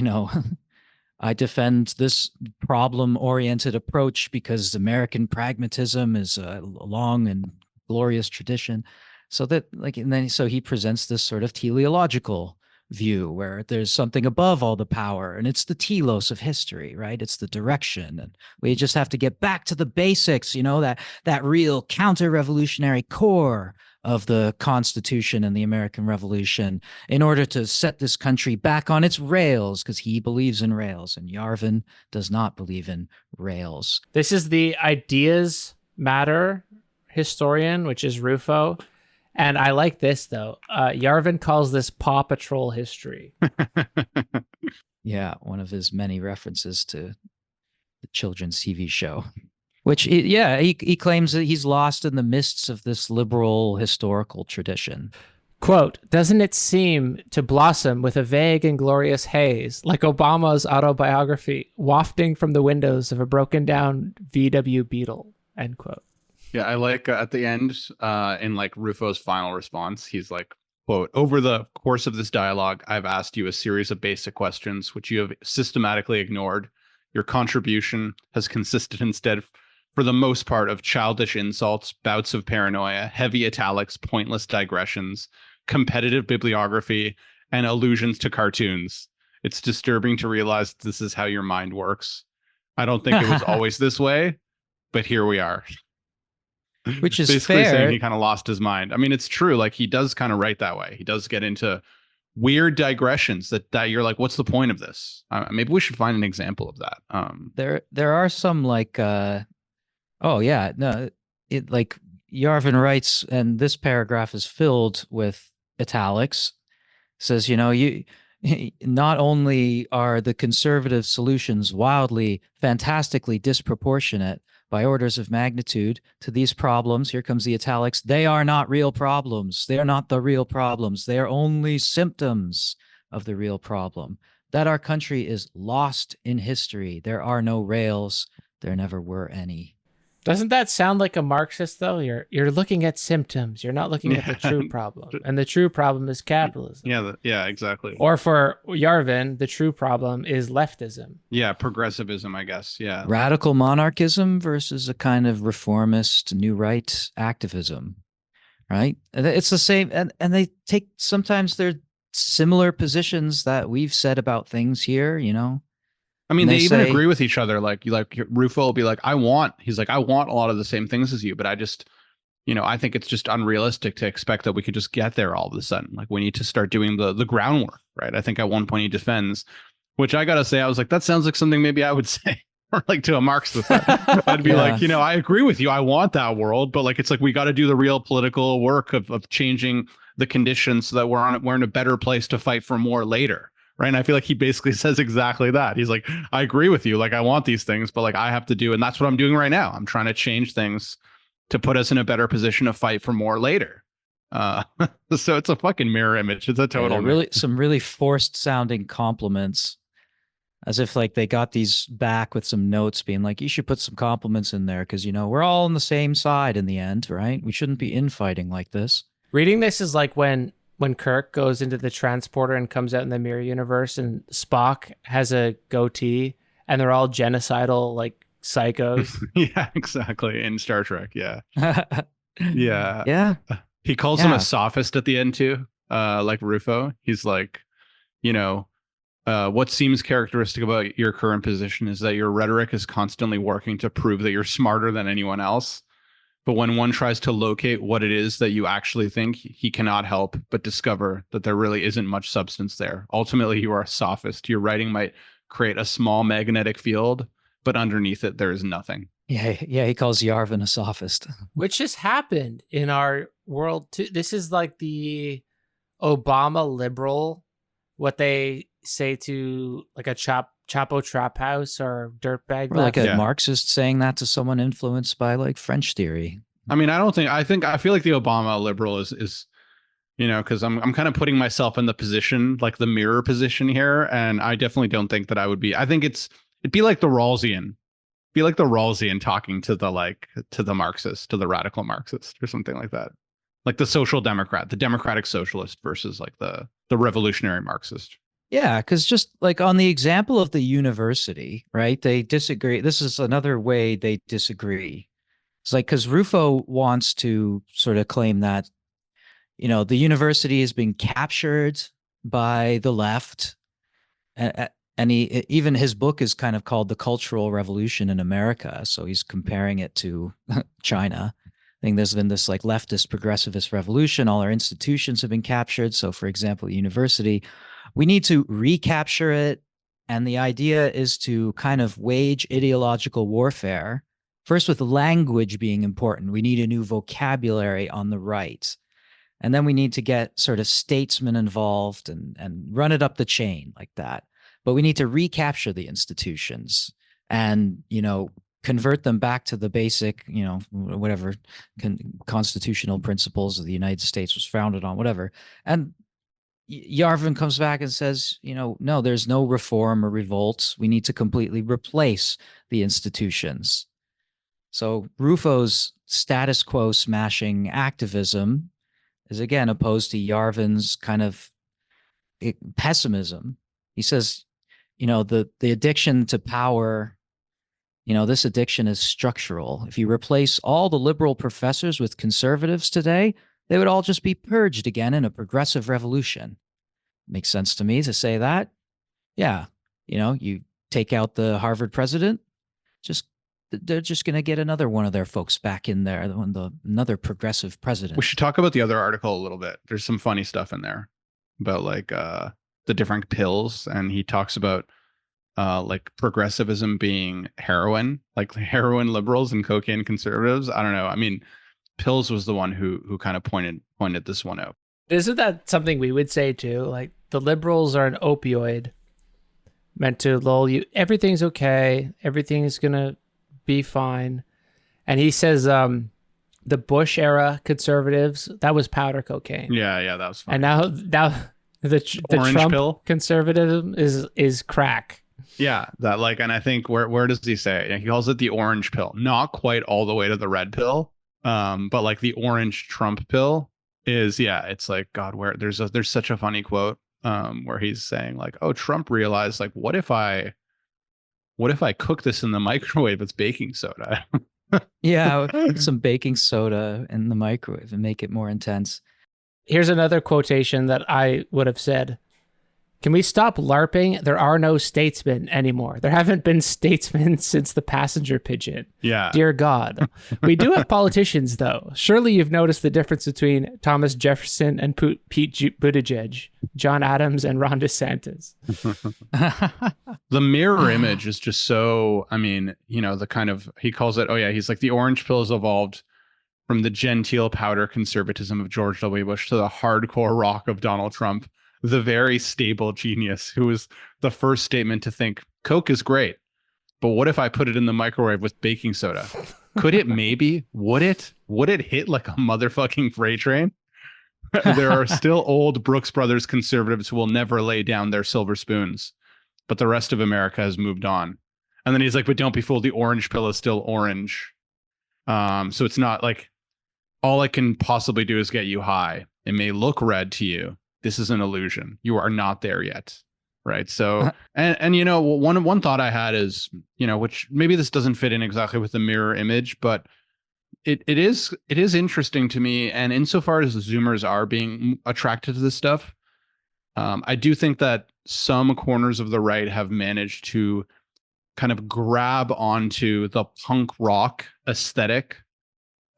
I defend this problem-oriented approach because American pragmatism is a long and glorious tradition. So that so he presents this sort of teleological view where there's something above all the power, and it's the telos of history, right? It's the direction, and we just have to get back to the basics, that real counter-revolutionary core of the Constitution and the American Revolution in order to set this country back on its rails, because he believes in rails, and Yarvin does not believe in rails. This is the ideas matter historian, which is Rufo. And I like this, though. Yarvin calls this Paw Patrol history. Yeah, one of his many references to the children's TV show. Which, he claims that he's lost in the mists of this liberal historical tradition. Quote, doesn't it seem to blossom with a vague and glorious haze, like Obama's autobiography, wafting from the windows of a broken down VW Beetle, end quote. Yeah, I like at the end, in like Rufo's final response, he's like, quote, over the course of this dialogue, I've asked you a series of basic questions, which you have systematically ignored. Your contribution has consisted instead, for the most part, of childish insults, bouts of paranoia, heavy italics, pointless digressions, competitive bibliography, and allusions to cartoons. It's disturbing to realize this is how your mind works. I don't think it was always this way, but here we are. Which is basically fair. Saying he kind of lost his mind. I mean, it's true. Like he does kind of write that way. He does get into weird digressions that you're like, what's the point of this? Maybe we should find an example of that. There are some like, like Yarvin writes, and this paragraph is filled with italics. Says, you not only are the conservative solutions wildly, fantastically disproportionate by orders of magnitude to these problems, here comes the italics, they are not real problems. They are not the real problems. They are only symptoms of the real problem. That our country is lost in history. There are no rails. There never were any. Doesn't that sound like a Marxist, though? You're looking at symptoms. You're not looking at the true problem. And the true problem is capitalism. Yeah, exactly. Or for Yarvin, the true problem is leftism. Yeah, progressivism, I guess. Yeah. Radical monarchism versus a kind of reformist new right activism, right? And it's the same. And they take, sometimes they're similar positions that we've said about things here, I mean, they even agree with each other. Like Rufo will be like, I want a lot of the same things as you, but I just, I think it's just unrealistic to expect that we could just get there all of a sudden. Like we need to start doing the groundwork, right? I think at one point he defends, which I got to say, I was like, that sounds like something maybe I would say, or like to a Marxist. I'd be like, I agree with you. I want that world, but like, it's like, we got to do the real political work of changing the conditions so that we're in a better place to fight for more later. Right. And I feel like he basically says exactly that. He's like, I agree with you. Like, I want these things, but like I have to do, and that's what I'm doing right now. I'm trying to change things to put us in a better position to fight for more later. So it's a fucking mirror image. It's a total really some really forced sounding compliments, as if like they got these back with some notes being like, you should put some compliments in there because, you know, we're all on the same side in the end, right? We shouldn't be infighting like this. Reading this is like when Kirk goes into the transporter and comes out in the mirror universe, and Spock has a goatee, and they're all genocidal like psychos. Yeah, exactly. In Star Trek, yeah. Yeah. Yeah. He calls him a sophist at the end too, like Rufo. He's like, you know, what seems characteristic about your current position is that your rhetoric is constantly working to prove that you're smarter than anyone else. But when one tries to locate what it is that you actually think, he cannot help but discover that there really isn't much substance there. Ultimately, you are a sophist. Your writing might create a small magnetic field, but underneath it, there is nothing. Yeah, he calls Yarvin a sophist. Which has happened in our world too. This is like the Obama liberal, what they say to like a Chapo trap house or dirtbag. Or like a Marxist saying that to someone influenced by like French theory. I mean, I feel like the Obama liberal is you know, because I'm kind of putting myself in the position, like the mirror position here, and I definitely don't think that I would be. I think it'd be like the Rawlsian. Be like the Rawlsian talking to the Marxist, to the radical Marxist or something like that. Like the social democrat, the democratic socialist versus like the revolutionary Marxist. Yeah, because just like on the example of the university, right? They disagree. This is another way they disagree. It's like, because Rufo wants to sort of claim that, you know, the university has been captured by the left. And even his book is kind of called The Cultural Revolution in America. So he's comparing it to China. I think there's been this like leftist progressivist revolution. All our institutions have been captured. So for example, the university, we need to recapture it. And the idea is to kind of wage ideological warfare, first with language being important. We need a new vocabulary on the right. And then we need to get sort of statesmen involved and run it up the chain like that. But we need to recapture the institutions and, you know, convert them back to the basic, you know, whatever constitutional principles of the United States was founded on, whatever. And Yarvin comes back and says, you know, no, there's no reform or revolt. We need to completely replace the institutions. So Rufo's status quo smashing activism is again opposed to Yarvin's kind of pessimism. He says, you know, the addiction to power, you know, this addiction is structural. If you replace all the liberal professors with conservatives today, they would all just be purged again in a progressive revolution. Makes sense to me to say that. Yeah. You know, you take out the Harvard president, they're just going to get another one of their folks back in there, another progressive president. We should talk about the other article a little bit. There's some funny stuff in there about like the different pills, and he talks about like progressivism being heroin, like heroin liberals and cocaine conservatives. I don't know. I mean, Pills was the one who kind of pointed this one out. Isn't that something we would say too? Like the liberals are an opioid meant to lull you. Everything's okay. Everything's gonna be fine. And he says the Bush era conservatives, that was powder cocaine. Yeah, that was fine. And now the Trump pill conservatism is crack. Yeah, that like, and I think where does he say? He calls it the orange pill. Not quite all the way to the red pill, but like the orange Trump pill is, yeah, it's like, God, where there's such a funny quote where he's saying like, oh, Trump realized like, what if I cook this in the microwave? It's baking soda. Yeah, put some baking soda in the microwave and make it more intense. Here's another quotation that I would have said. Can we stop LARPing? There are no statesmen anymore. There haven't been statesmen since the passenger pigeon. Yeah. Dear God. We do have politicians, though. Surely you've noticed the difference between Thomas Jefferson and Pete Buttigieg, John Adams and Ron DeSantis. The mirror image is just so, I mean, you know, the kind of, he calls it, oh yeah, he's like the orange pill has evolved from the genteel powder conservatism of George W. Bush to the hardcore rock of Donald Trump, the very stable genius who was the first statement to think Coke is great, but what if I put it in the microwave with baking soda? Could it maybe? Would it hit like a motherfucking freight train? There are still old Brooks Brothers conservatives who will never lay down their silver spoons, but the rest of America has moved on. And then he's like, but don't be fooled, the orange pill is still orange. So it's not like all it can possibly do is get you high. It may look red to you. This is an illusion. You are not there yet. Right. So, and you know, one thought I had is, you know, which maybe this doesn't fit in exactly with the mirror image, but it is interesting to me. And insofar as the Zoomers are being attracted to this stuff, I do think that some corners of the right have managed to kind of grab onto the punk rock aesthetic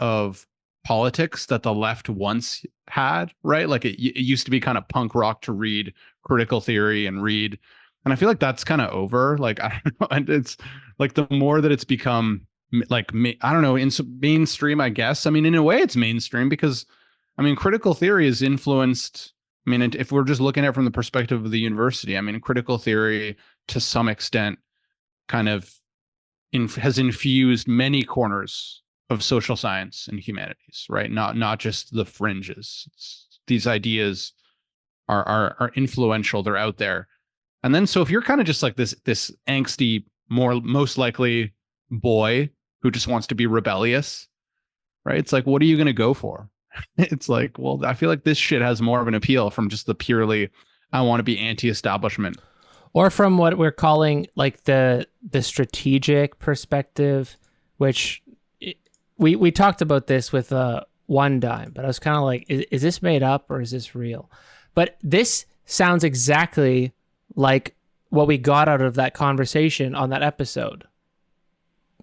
of politics that the left once had, right? Like it used to be kind of punk rock to read critical theory and I feel like that's kind of over. Like, I don't know. And it's like the more that it's become like, I don't know, in mainstream, I guess. I mean, in a way it's mainstream because I mean, critical theory is influenced. I mean, if we're just looking at it from the perspective of the university, I mean, critical theory to some extent kind of has infused many corners of social science and humanities, right? Not just the fringes. These ideas are influential. They're out there. And then, so if you're kind of just like this angsty, most likely boy who just wants to be rebellious, right? It's like, what are you going to go for? It's like, well, I feel like this shit has more of an appeal from just the purely, I want to be anti-establishment. Or from what we're calling like the strategic perspective, which we talked about this with One Dime, but I was kind of like, is this made up or is this real? But this sounds exactly like what we got out of that conversation on that episode.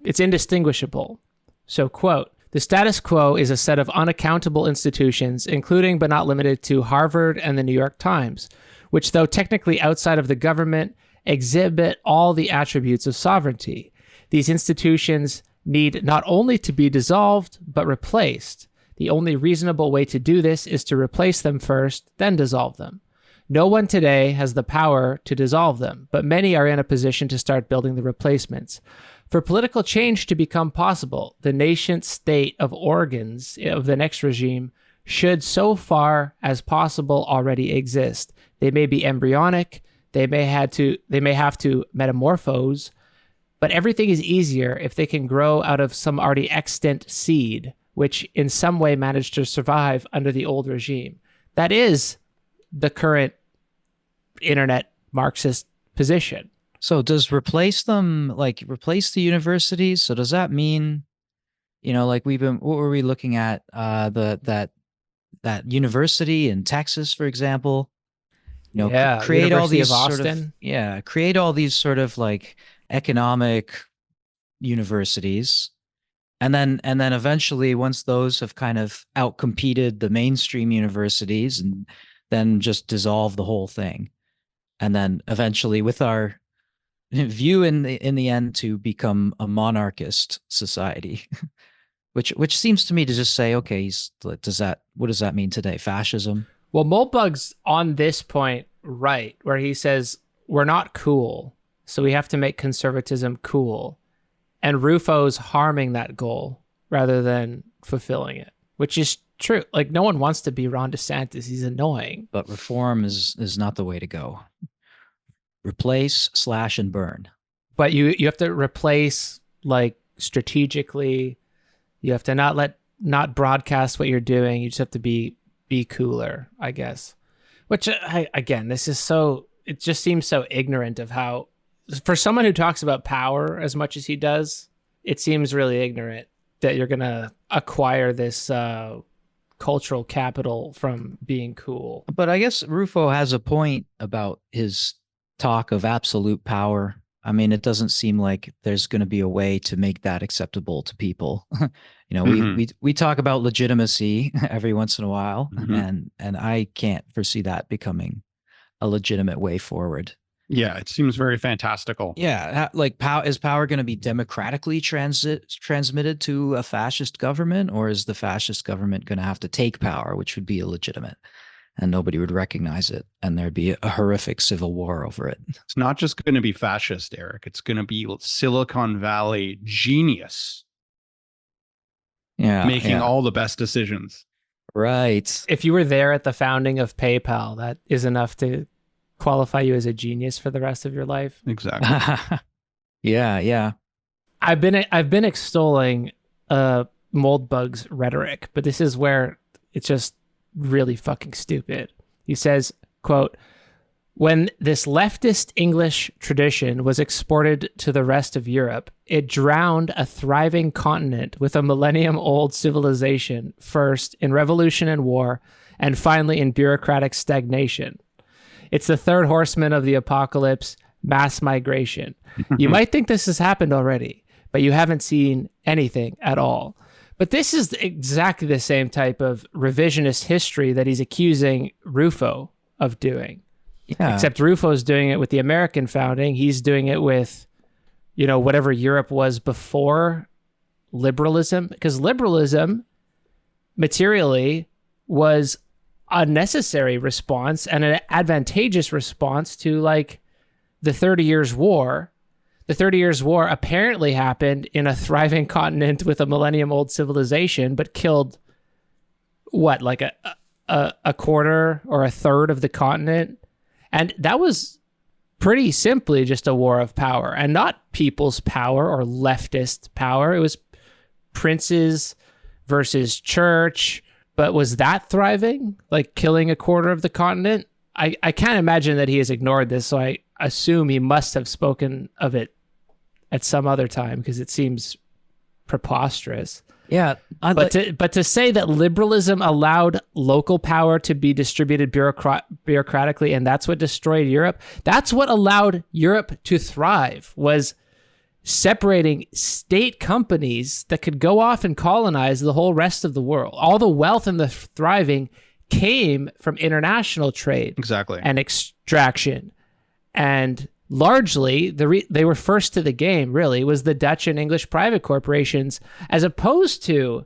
It's indistinguishable. So, quote, "The status quo is a set of unaccountable institutions, including but not limited to Harvard and the New York Times, which, though technically outside of the government, exhibit all the attributes of sovereignty. These institutions need not only to be dissolved, but replaced. The only reasonable way to do this is to replace them first, then dissolve them. No one today has the power to dissolve them, but many are in a position to start building the replacements. For political change to become possible, the nascent state of organs of the next regime should, so far as possible, already exist. They may be embryonic, they may have to metamorphose, but everything is easier if they can grow out of some already extant seed, which in some way managed to survive under the old regime." That is the current internet Marxist position. So does replace the universities? So does that mean, you know, like what were we looking at? That university in Texas, for example, you know, create University all these of Austin. create all these sort of like economic universities. And then eventually, once those have kind of outcompeted the mainstream universities, and then just dissolve the whole thing. And then eventually, with our view in the end to become a monarchist society, which seems to me to just say, okay, what does that mean today? Fascism? Well, Moltbug's on this point right, where he says we're not cool, so we have to make conservatism cool. And Rufo's harming that goal rather than fulfilling it, which is true. Like, no one wants to be Ron DeSantis. He's annoying. But reform is not the way to go. Replace, slash, and burn. But you have to replace, like, strategically. You have to not broadcast what you're doing. You just have to be cooler, I guess. Which, again, this is so, it just seems so ignorant of how, for someone who talks about power as much as he does, it seems really ignorant that you're going to acquire this cultural capital from being cool. But I guess Rufo has a point about his talk of absolute power. I mean, it doesn't seem like there's going to be a way to make that acceptable to people. You know, we talk about legitimacy every once in a while, and I can't foresee that becoming a legitimate way forward. Yeah, it seems very fantastical. Yeah, like is power going to be democratically transmitted to a fascist government, or is the fascist government going to have to take power, which would be illegitimate, and nobody would recognize it, and there'd be a horrific civil war over it? It's not just going to be fascist, Eric. It's going to be Silicon Valley genius Yeah, making all the best decisions. right. If you were there at the founding of PayPal, that is enough to qualify you as a genius for the rest of your life. Exactly. Yeah. I've been extolling Moldbug's rhetoric, but this is where it's just really fucking stupid. He says, quote, "When this leftist English tradition was exported to the rest of Europe, it drowned a thriving continent with a millennium-old civilization, first in revolution and war, and finally in bureaucratic stagnation. It's the third horseman of the apocalypse, mass migration. You might think this has happened already, but you haven't seen anything at all." But this is exactly the same type of revisionist history that he's accusing Rufo of doing. Yeah. Except Rufo's doing it with the American founding. He's doing it with, whatever Europe was before liberalism. Because liberalism, materially, was a necessary response and an advantageous response to, like, the 30 Years' War. The 30 Years' War apparently happened in a thriving continent with a millennium-old civilization, but killed, what, like a quarter or a third of the continent? And that was pretty simply just a war of power, and not people's power or leftist power. It was princes versus church. But was that thriving? Like killing a quarter of the continent? I can't imagine that he has ignored this, so I assume he must have spoken of it at some other time, because it seems preposterous. Yeah. But to say that liberalism allowed local power to be distributed bureaucratically, and that's what destroyed Europe, that's what allowed Europe to thrive, was separating state companies that could go off and colonize the whole rest of the world. All the wealth and the thriving came from international trade. Exactly. And extraction. And largely, they were first to the game, really, was the Dutch and English private corporations, as opposed to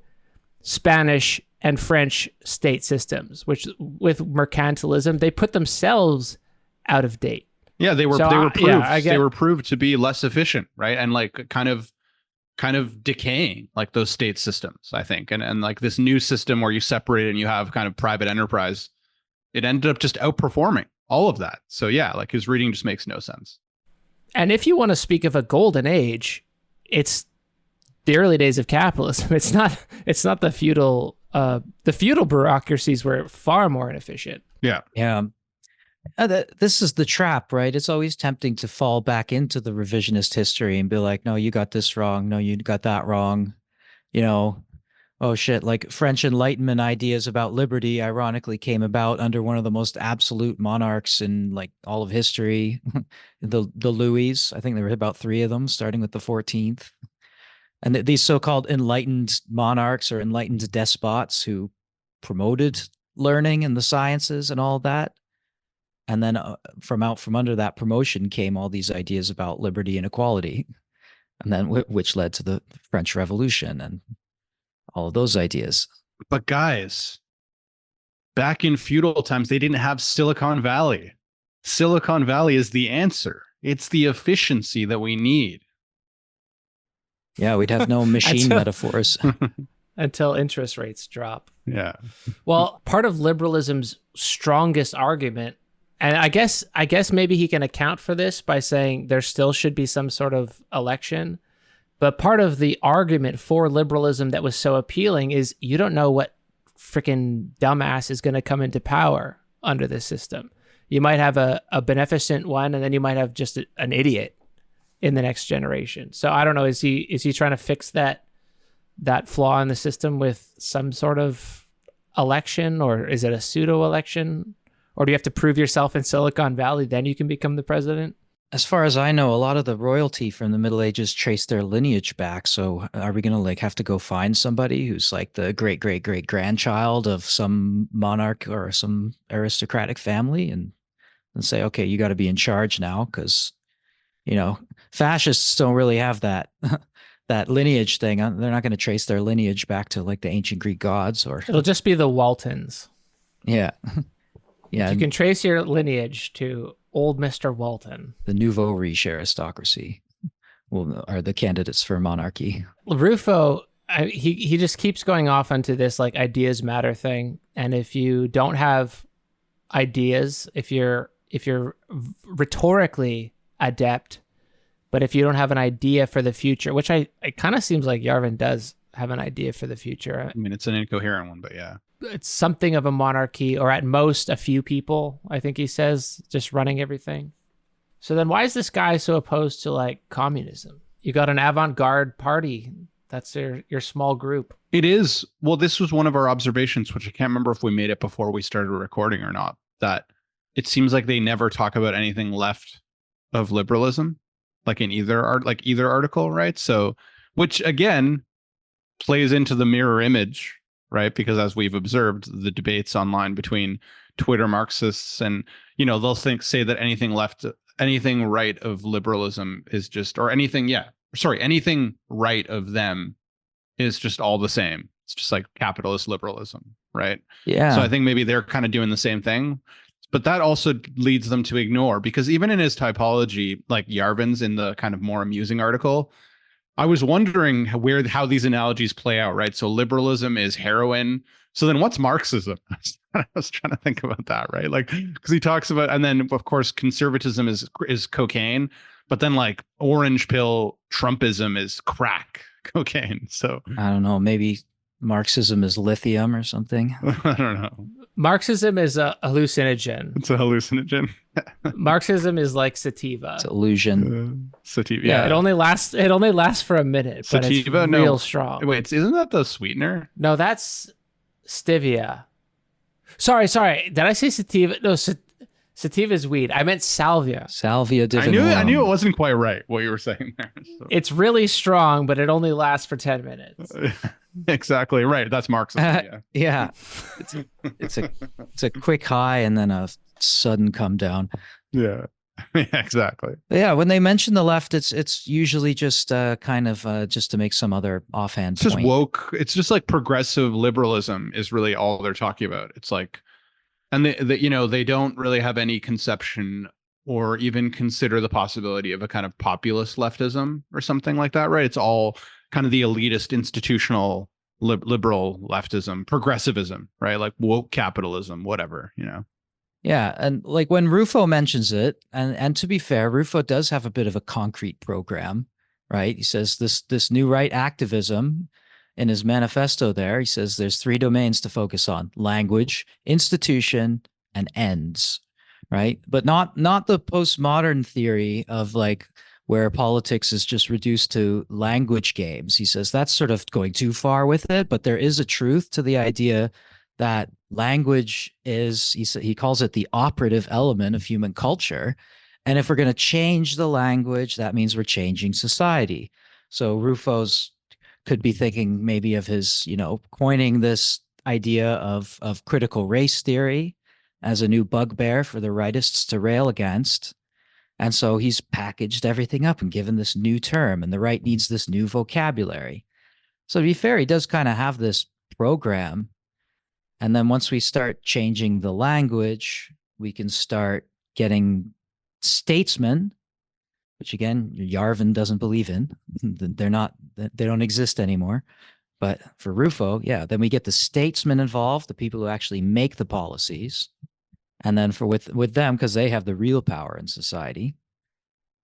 Spanish and French state systems, which with mercantilism, they put themselves out of date. Yeah, they were proved they were proved to be less efficient, right? And like kind of decaying, like those state systems, I think. And like this new system where you separate and you have kind of private enterprise, it ended up just outperforming all of that. So yeah, like his reading just makes no sense. And if you want to speak of a golden age, it's the early days of capitalism. It's not the feudal bureaucracies were far more inefficient. Yeah. Yeah. This is the trap, right? It's always tempting to fall back into the revisionist history and be like, no, you got this wrong. No, you got that wrong. Oh shit, like French Enlightenment ideas about liberty ironically came about under one of the most absolute monarchs in like all of history, the Louis. I think there were about 3 of them, starting with the 14th. And these so-called enlightened monarchs or enlightened despots who promoted learning and the sciences and all that. And then from under that promotion came all these ideas about liberty and equality, and then which led to the French Revolution and all of those ideas. But guys, back in feudal times, they didn't have Silicon Valley. Silicon Valley is the answer. It's the efficiency that we need. Yeah, we'd have no machine metaphors. Until interest rates drop. Yeah. Well, part of liberalism's strongest argument, and I guess maybe he can account for this by saying there still should be some sort of election. But part of the argument for liberalism that was so appealing is you don't know what freaking dumbass is going to come into power under this system. You might have a beneficent one, and then you might have just an idiot in the next generation. So I don't know. Is he trying to fix that flaw in the system with some sort of election, or is it a pseudo election? Or do you have to prove yourself in Silicon Valley, then you can become the president? As far as I know, a lot of the royalty from the Middle Ages trace their lineage back. So are we going to like have to go find somebody who's like the great, great, great grandchild of some monarch or some aristocratic family? And and say, okay, you got to be in charge now, because fascists don't really have that that lineage thing. They're not going to trace their lineage back to like the ancient Greek gods, or It'll just be the Waltons. yeah, yeah. You can trace your lineage to old Mr. Walton. The nouveau riche aristocracy are the candidates for monarchy. Rufo, he just keeps going off onto this like ideas matter thing, and if you don't have ideas, if you're rhetorically adept, but if you don't have an idea for the future, which it kind of seems like Yarvin does have an idea for the future. I mean, it's an incoherent one, but yeah. It's something of a monarchy, or at most a few people, I think he says, just running everything. So then why is this guy so opposed to like communism? You got an avant-garde party. That's your small group. It is. Well, this was one of our observations, which I can't remember if we made it before we started recording or not, that it seems like they never talk about anything left of liberalism, like in either article, right? So, which again plays into the mirror image, right? Because as we've observed, the debates online between Twitter Marxists and, they'll say that anything right of liberalism is just, or anything right of them is just all the same. It's just like capitalist liberalism, right? Yeah. So I think maybe they're kind of doing the same thing, but that also leads them to ignore, because even in his typology, like Yarvin's in the kind of more amusing article, I was wondering how these analogies play out, right? So liberalism is heroin. So then what's Marxism? I was trying to think about that, right? Like, because he talks about, and then of course, conservatism is cocaine, but then like orange pill Trumpism is crack cocaine. So I don't know, maybe Marxism is lithium or something. I don't know. Marxism is a hallucinogen. It's a hallucinogen. Marxism is like sativa. It's illusion. Sativa. Yeah, it only lasts for a minute, but Sativa, it's real strong. Wait, isn't that the sweetener? No, that's stevia. Sorry. Did I say sativa? No, sativa is weed. I meant salvia. Salvia divinorum. I knew it wasn't quite right what you were saying there. So. It's really strong, but it only lasts for 10 minutes. Exactly right. That's Marxism. Yeah. It's a quick high and then a sudden come down. Yeah. Exactly. Yeah, when they mention the left, it's usually just kind of just to make some other offhand It's just point. woke. It's just like progressive liberalism is really all they're talking about. It's like, and they don't really have any conception or even consider the possibility of a kind of populist leftism or something like that, right? It's all kind of the elitist institutional liberal leftism, progressivism, right? Like woke capitalism, whatever, Yeah, and like when Rufo mentions it, and to be fair, Rufo does have a bit of a concrete program, right? He says this new right activism in his manifesto there, he says there's 3 domains to focus on: language, institution, and ends, right? But not the postmodern theory of like where politics is just reduced to language games. He says that's sort of going too far with it, but there is a truth to the idea that language is, he calls it the operative element of human culture. And if we're going to change the language, that means we're changing society. So Rufo's could be thinking maybe of his, coining this idea of critical race theory as a new bugbear for the rightists to rail against. And so he's packaged everything up and given this new term, and the right needs this new vocabulary. So to be fair, he does kind of have this program. And then once we start changing the language, we can start getting statesmen, which again, Yarvin doesn't believe in. They don't exist anymore. But for Rufo, yeah, then we get the statesmen involved, the people who actually make the policies. And then with them, because they have the real power in society.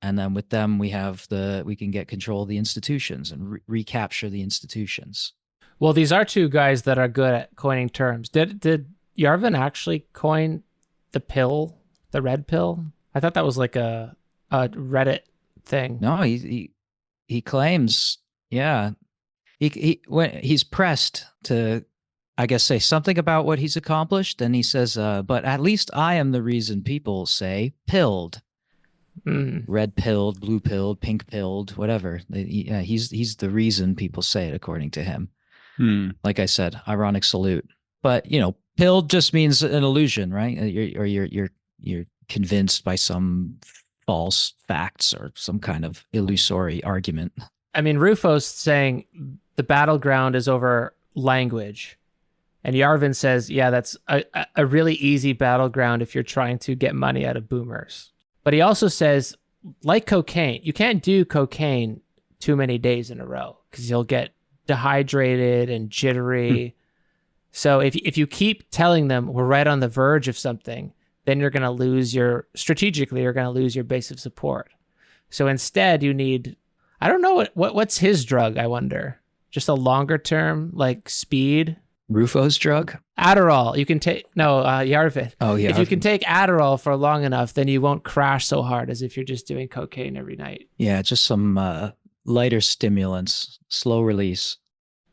And then with them, we can get control of the institutions and recapture the institutions. Well, these are 2 guys that are good at coining terms. Did Yarvin actually coin the pill, the red pill? I thought that was like a Reddit thing. No, he claims, yeah. When he's pressed to, I guess, say something about what he's accomplished, and he says, but at least I am the reason people say pilled. Red pilled, blue pilled, pink pilled, whatever. He's the reason people say it, according to him. Like I said, ironic salute. But pilled just means an illusion, right? You're convinced by some false facts or some kind of illusory argument. I mean, Rufo's saying the battleground is over language. And Yarvin says, yeah, that's a really easy battleground if you're trying to get money out of boomers. But he also says, like cocaine, you can't do cocaine too many days in a row because you'll get dehydrated and jittery. So if you keep telling them we're right on the verge of something, then you're going to lose strategically, you're going to lose your base of support. So instead you need, I don't know what's his drug, I wonder. Just a longer term, like speed. Rufo's drug? Adderall. You can take, Yarvin. Oh, yeah. If you can take Adderall for long enough, then you won't crash so hard as if you're just doing cocaine every night. Yeah, just some lighter stimulants, slow release.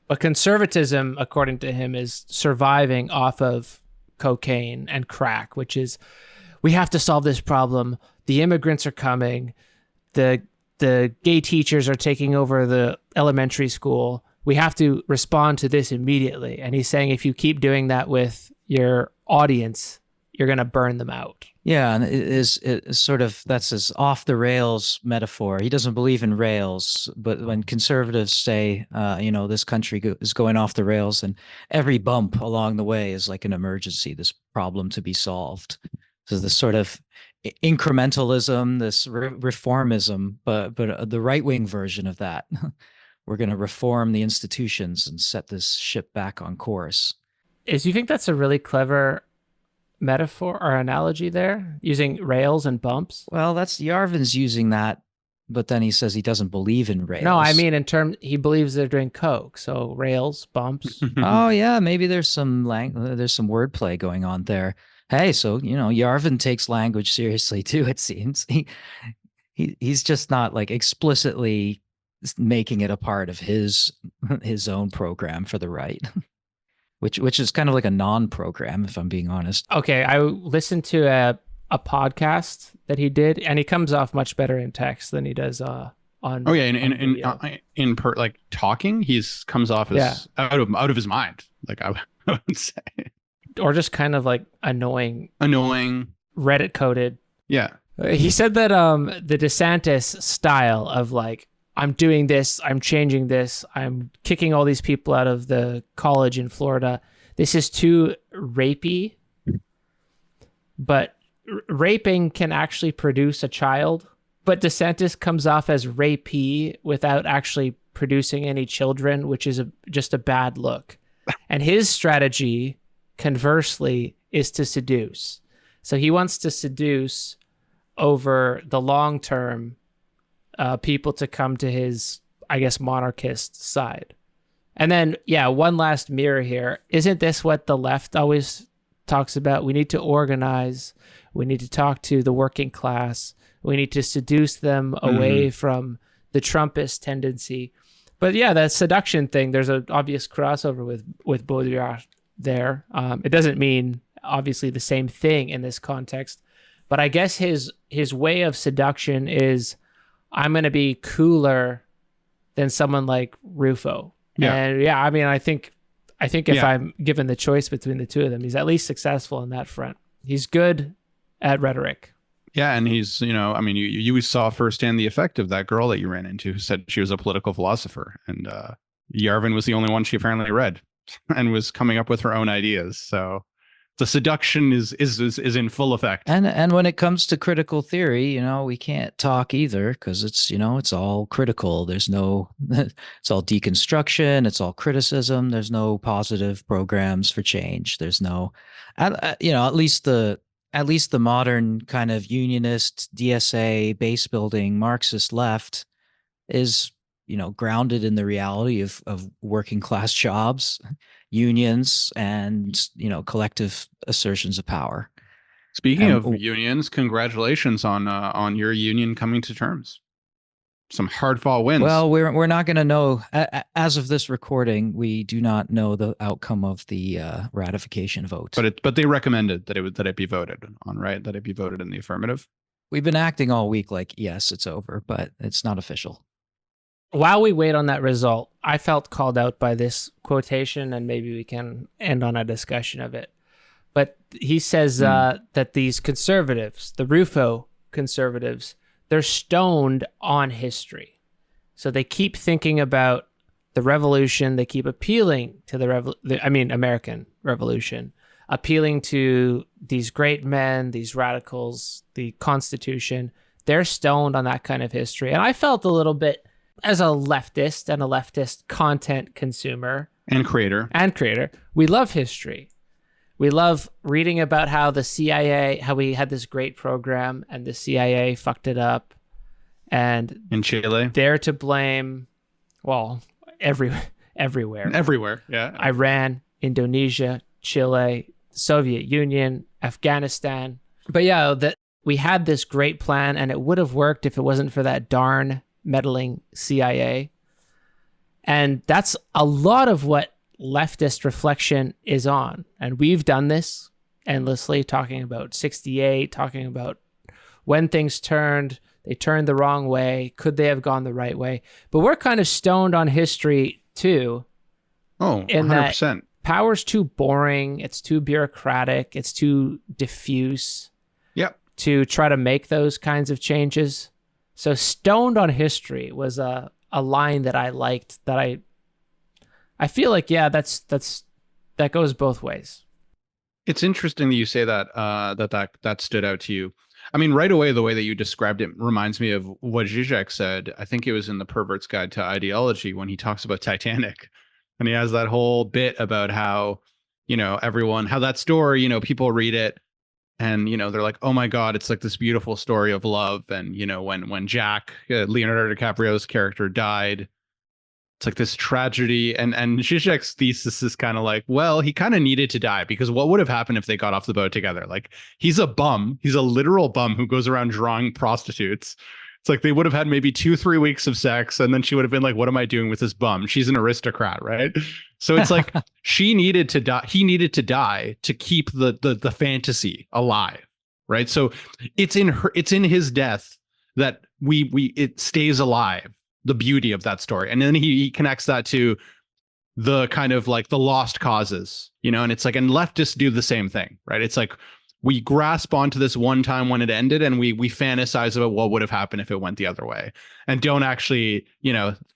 But conservatism, according to him, is surviving off of cocaine and crack, which is, we have to solve this problem. The immigrants are coming. The gay teachers are taking over the elementary school. We have to respond to this immediately. And he's saying if you keep doing that with your audience, you're going to burn them out. Yeah, and it is sort of, that's his off the rails metaphor. He doesn't believe in rails, but when conservatives say, this country is going off the rails, and every bump along the way is like an emergency, this problem to be solved. So this sort of incrementalism, this reformism, but the right-wing version of that. We're going to reform the institutions and set this ship back on course. Do you think that's a really clever metaphor or analogy there, using rails and bumps? Well, that's Yarvin's using that, but then he says he doesn't believe in rails. No, I mean he believes they're doing coke, so rails, bumps. Oh yeah, maybe there's some wordplay going on there. Hey, so Yarvin takes language seriously too. It seems he's just not like explicitly making it a part of his own program for the right, which is kind of like a non-program, if I'm being honest. Okay, I listened to a podcast that he did, and he comes off much better in text than he does on. Oh yeah, like talking, he's comes off as out of his mind. Like I would say, or just kind of like annoying, Reddit coded. Yeah, he said that the DeSantis style of like, I'm doing this, I'm changing this, I'm kicking all these people out of the college in Florida. This is too rapey. But raping can actually produce a child. But DeSantis comes off as rapey without actually producing any children, which is just a bad look. And his strategy, conversely, is to seduce. So he wants to seduce over the long term people to come to his, I guess, monarchist side. And then, one last mirror here. Isn't this what the left always talks about? We need to organize. We need to talk to the working class. We need to seduce them away from the Trumpist tendency. But that seduction thing, there's an obvious crossover with Baudrillard there. It doesn't mean, obviously, the same thing in this context. But I guess his way of seduction is, I'm going to be cooler than someone like Rufo. Yeah. And I mean, I think if I'm given the choice between the two of them, he's at least successful on that front. He's good at rhetoric. Yeah. And he's, you saw firsthand the effect of that girl that you ran into who said she was a political philosopher. And Yarvin was the only one she apparently read and was coming up with her own ideas. So the seduction is in full effect. And when it comes to critical theory, we can't talk either because it's all critical. There's no, it's all deconstruction. It's all criticism. There's no positive programs for change. There's no, at least the modern kind of unionist, DSA, base building, Marxist left is, grounded in the reality of working class jobs, unions, and collective assertions of power. Speaking of unions, congratulations on your union coming to terms. Some hard fought wins. Well, we're not going to know as of this recording. We do not know the outcome of the ratification vote. But they recommended that it be voted on, right? That it be voted in the affirmative. We've been acting all week like yes, it's over, but it's not official. While we wait on that result, I felt called out by this quotation, and maybe we can end on a discussion of it. But he says that these conservatives, the Rufo conservatives, they're stoned on history. So they keep thinking about the revolution. They keep appealing to American Revolution, appealing to these great men, these radicals, the Constitution. They're stoned on that kind of history. And I felt a little bit, as a leftist and a leftist content consumer and creator, we love history. We love reading about how the CIA, how we had this great program and the CIA fucked it up. And in Chile, they're to blame. Well, everywhere. Yeah. Iran, Indonesia, Chile, Soviet Union, Afghanistan. But yeah, that we had this great plan, and it would have worked if it wasn't for that darn meddling CIA. And that's a lot of what leftist reflection is on. And we've done this endlessly, talking about 68, talking about when things turned. They turned the wrong way. Could they have gone the right way? But we're kind of stoned on history too. Oh, 100%. In that power's too boring. It's too bureaucratic. It's too diffuse. Yep. To try to make those kinds of changes. So stoned on history was a line that I liked, that I feel like, yeah, that goes both ways. It's interesting that you say that that stood out to you. I mean, right away, the way that you described it reminds me of what Zizek said. I think it was in The Pervert's Guide to Ideology when he talks about Titanic. And he has that whole bit about how, how that story, people read it and, they're like, oh my God, it's like this beautiful story of love. And, when Jack, Leonardo DiCaprio's character, died, it's like this tragedy. And Zizek's thesis is kind of like, well, he kind of needed to die, because what would have happened if they got off the boat together? Like, he's a bum. He's a literal bum who goes around drawing prostitutes. It's like they would have had maybe 2-3 weeks of sex, and then she would have been like, what am I doing with this bum? She's an aristocrat, right? So it's like she needed to die. He needed to die to keep the fantasy alive, right? So it's in his death that it stays alive, the beauty of that story. And then he connects that to the kind of like the lost causes, and it's like, and leftists do the same thing, right? It's like we grasp onto this one time when it ended, and we fantasize about what would have happened if it went the other way, and don't actually,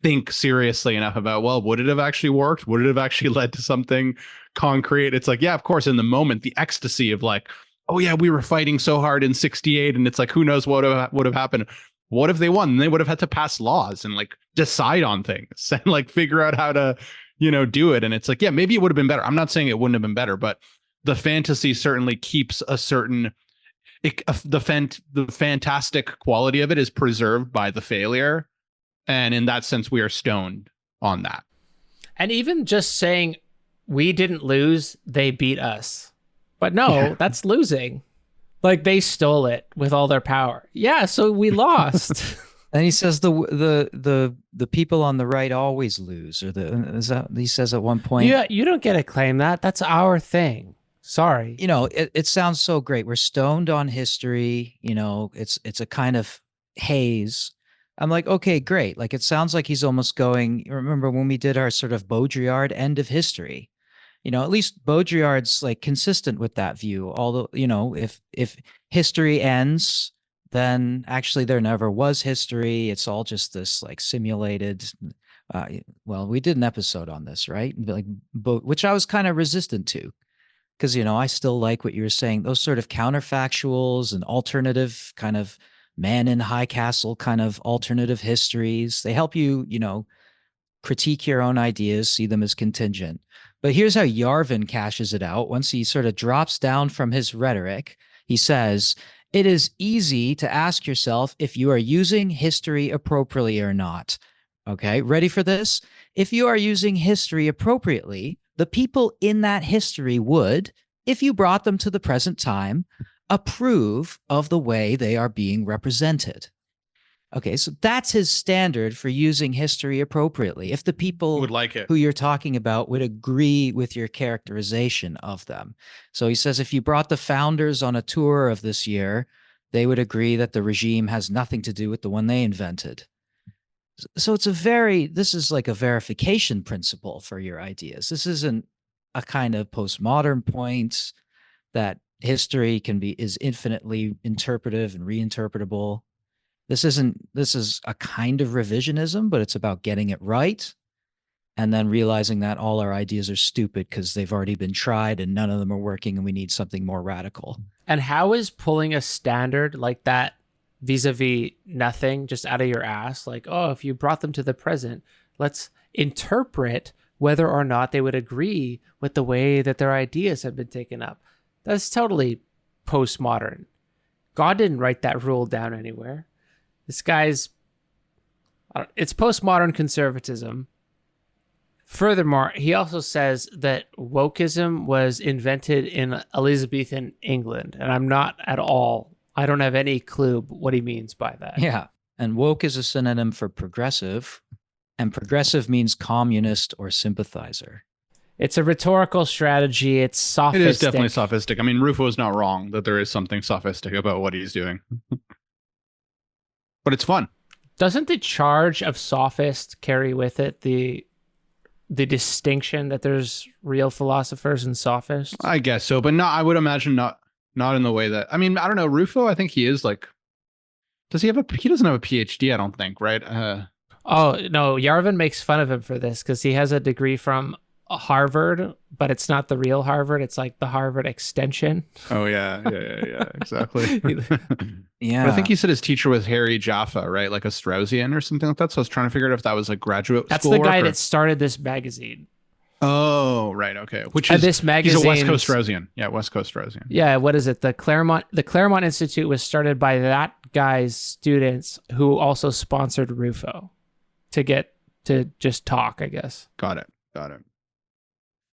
think seriously enough about, well, would it have actually worked? Would it have actually led to something concrete? It's like, yeah, of course, in the moment, the ecstasy of like, oh yeah, we were fighting so hard in 68, and it's like, who knows what would have happened? What if they won? And they would have had to pass laws and like decide on things and like figure out how to, do it. And it's like, yeah, maybe it would have been better. I'm not saying it wouldn't have been better, but the fantasy certainly keeps a certain, the fantastic quality of it is preserved by the failure. And in that sense, we are stoned on that. And even just saying we didn't lose, they beat us. But no, that's losing. Like, they stole it with all their power. Yeah, so we lost. And he says the people on the right always lose, or he says at one point. Yeah, you don't get to claim that. That's our thing. Sorry. It sounds so great. We're stoned on history. It's a kind of haze. I'm like, okay, great. Like, it sounds like he's almost going. Remember when we did our sort of Baudrillard end of history? At least Baudrillard's like consistent with that view. Although, if history ends, then actually there never was history. It's all just this like simulated. Well, we did an episode on this, right? Like, which I was kind of resistant to, because I still like what you were saying. Those sort of counterfactuals and alternative kind of man in high castle kind of alternative histories. They help you, critique your own ideas, see them as contingent. But here's how Yarvin cashes it out. Once he sort of drops down from his rhetoric, he says, it is easy to ask yourself if you are using history appropriately or not. Okay, ready for this? If you are using history appropriately, the people in that history would, if you brought them to the present time, approve of the way they are being represented. Okay, so that's his standard for using history appropriately. If the people would like it, who you're talking about would agree with your characterization of them. So he says if you brought the founders on a tour of this year, they would agree that the regime has nothing to do with the one they invented. So this is like a verification principle for your ideas. This isn't a kind of postmodern point. that history is infinitely interpretive and reinterpretable. This is a kind of revisionism, but it's about getting it right and then realizing that all our ideas are stupid because they've already been tried and none of them are working and we need something more radical. And how is pulling a standard like that vis-a-vis nothing just out of your ass? Like, oh, if you brought them to the present, let's interpret whether or not they would agree with the way that their ideas have been taken up. That's totally postmodern. God didn't write that rule down anywhere. This guy's, it's postmodern conservatism. Furthermore, he also says that wokeism was invented in Elizabethan England, and I don't have any clue what he means by that. Yeah. And woke is a synonym for progressive, and progressive means communist or sympathizer. It's a rhetorical strategy. It's sophistic. It is definitely sophistic. I mean, Rufo is not wrong that there is something sophistic about what he's doing. But it's fun. Doesn't the charge of sophist carry with it the distinction that there's real philosophers and sophists? I guess so, but no, I would imagine not in the way that, I mean, I don't know. Rufo, I think he is like, he doesn't have a PhD, I don't think, right? Oh, no, Yarvin makes fun of him for this because he has a degree from Harvard, but it's not the real Harvard. It's like the Harvard extension. Oh, yeah, exactly. Yeah. But I think he said his teacher was Harry Jaffa, right? Like a Straussian or something like that. So I was trying to figure out if that was like graduate That's school the guy work, that started this magazine. Oh, right. Okay. Which is, this magazine, he's a West Coast Straussian. Yeah, West Coast Straussian. Yeah, what is it? The Claremont Institute was started by that guy's students who also sponsored Rufo to just talk, I guess. Got it.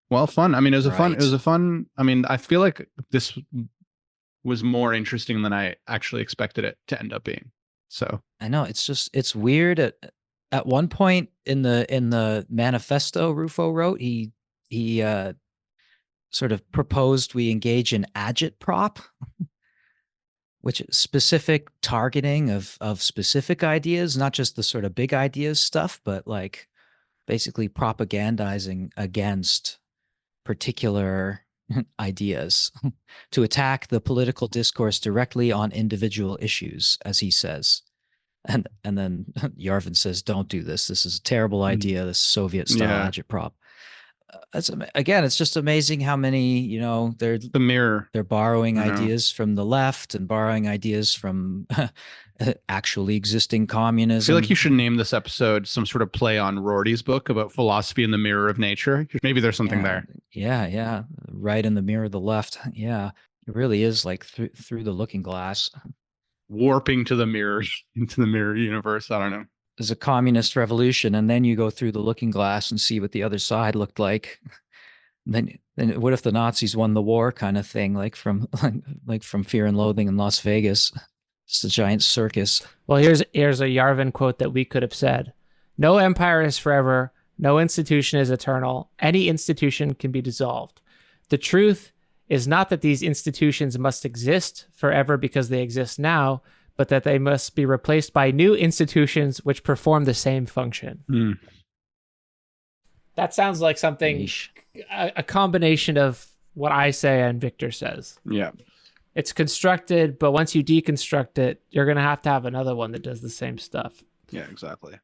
Well, fun. I mean, it was a fun. I mean, I feel like this was more interesting than I actually expected it to end up being. So I know it's weird. At one point in the manifesto Rufo wrote, he sort of proposed we engage in agitprop, which is specific targeting of specific ideas, not just the sort of big ideas stuff, but like basically propagandizing against particular ideas to attack the political discourse directly on individual issues, as he says. And then Yarvin says, don't do this. This is a terrible idea, this Soviet-style agitprop. It's just amazing how many, they're the mirror. They're borrowing ideas from the left and borrowing ideas from actually existing communism. I feel like you should name this episode some sort of play on Rorty's book about philosophy in the mirror of nature. Maybe there's something there. Yeah. Right in the mirror of the left. Yeah. It really is like through the looking glass. Warping to the mirror, into the mirror universe. I don't know. There's a communist revolution, and then you go through the looking glass and see what the other side looked like. Then what if the Nazis won the war, kind of thing, like from Fear and Loathing in Las Vegas? It's a giant circus. Well, here's a Yarvin quote that we could have said: "No empire is forever. No institution is eternal. Any institution can be dissolved. The truth is not that these institutions must exist forever because they exist now, but that they must be replaced by new institutions which perform the same function." Mm. That sounds like something, a combination of what I say and Victor says. Yeah. It's constructed, but once you deconstruct it, you're going to have another one that does the same stuff. Yeah, exactly.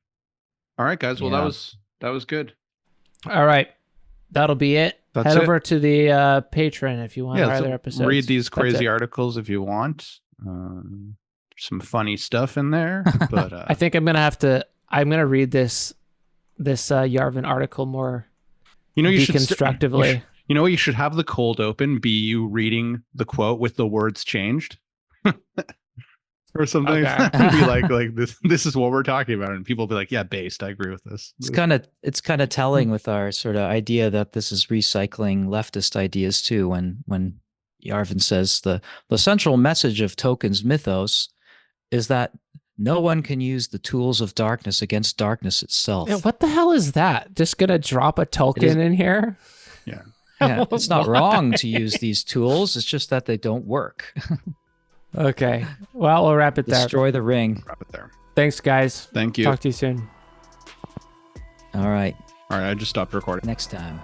All right, guys. Well, that was good. All right. That'll be it. That's Head it. over to the Patreon if you want other episodes. Read these crazy articles if you want. Some funny stuff in there, but I think I'm gonna read this Yarvin article more deconstructively. You know what? You should have the cold open be you reading the quote with the words changed, or something. Okay. Be like this is what we're talking about, and people will be like, "Yeah, based. I agree with this." It's kind of telling with our sort of idea that this is recycling leftist ideas too. When Yarvin says the central message of Tolkien's mythos is that no one can use the tools of darkness against darkness itself. Yeah, what the hell is that? Just gonna drop a Tolkien in here? Yeah. Yeah, it's not wrong to use these tools. It's just that they don't work. Okay. Well, we'll wrap it there. Destroy the ring. Wrap it there. Thanks, guys. Thank you. Talk to you soon. All right. I just stopped recording. Next time.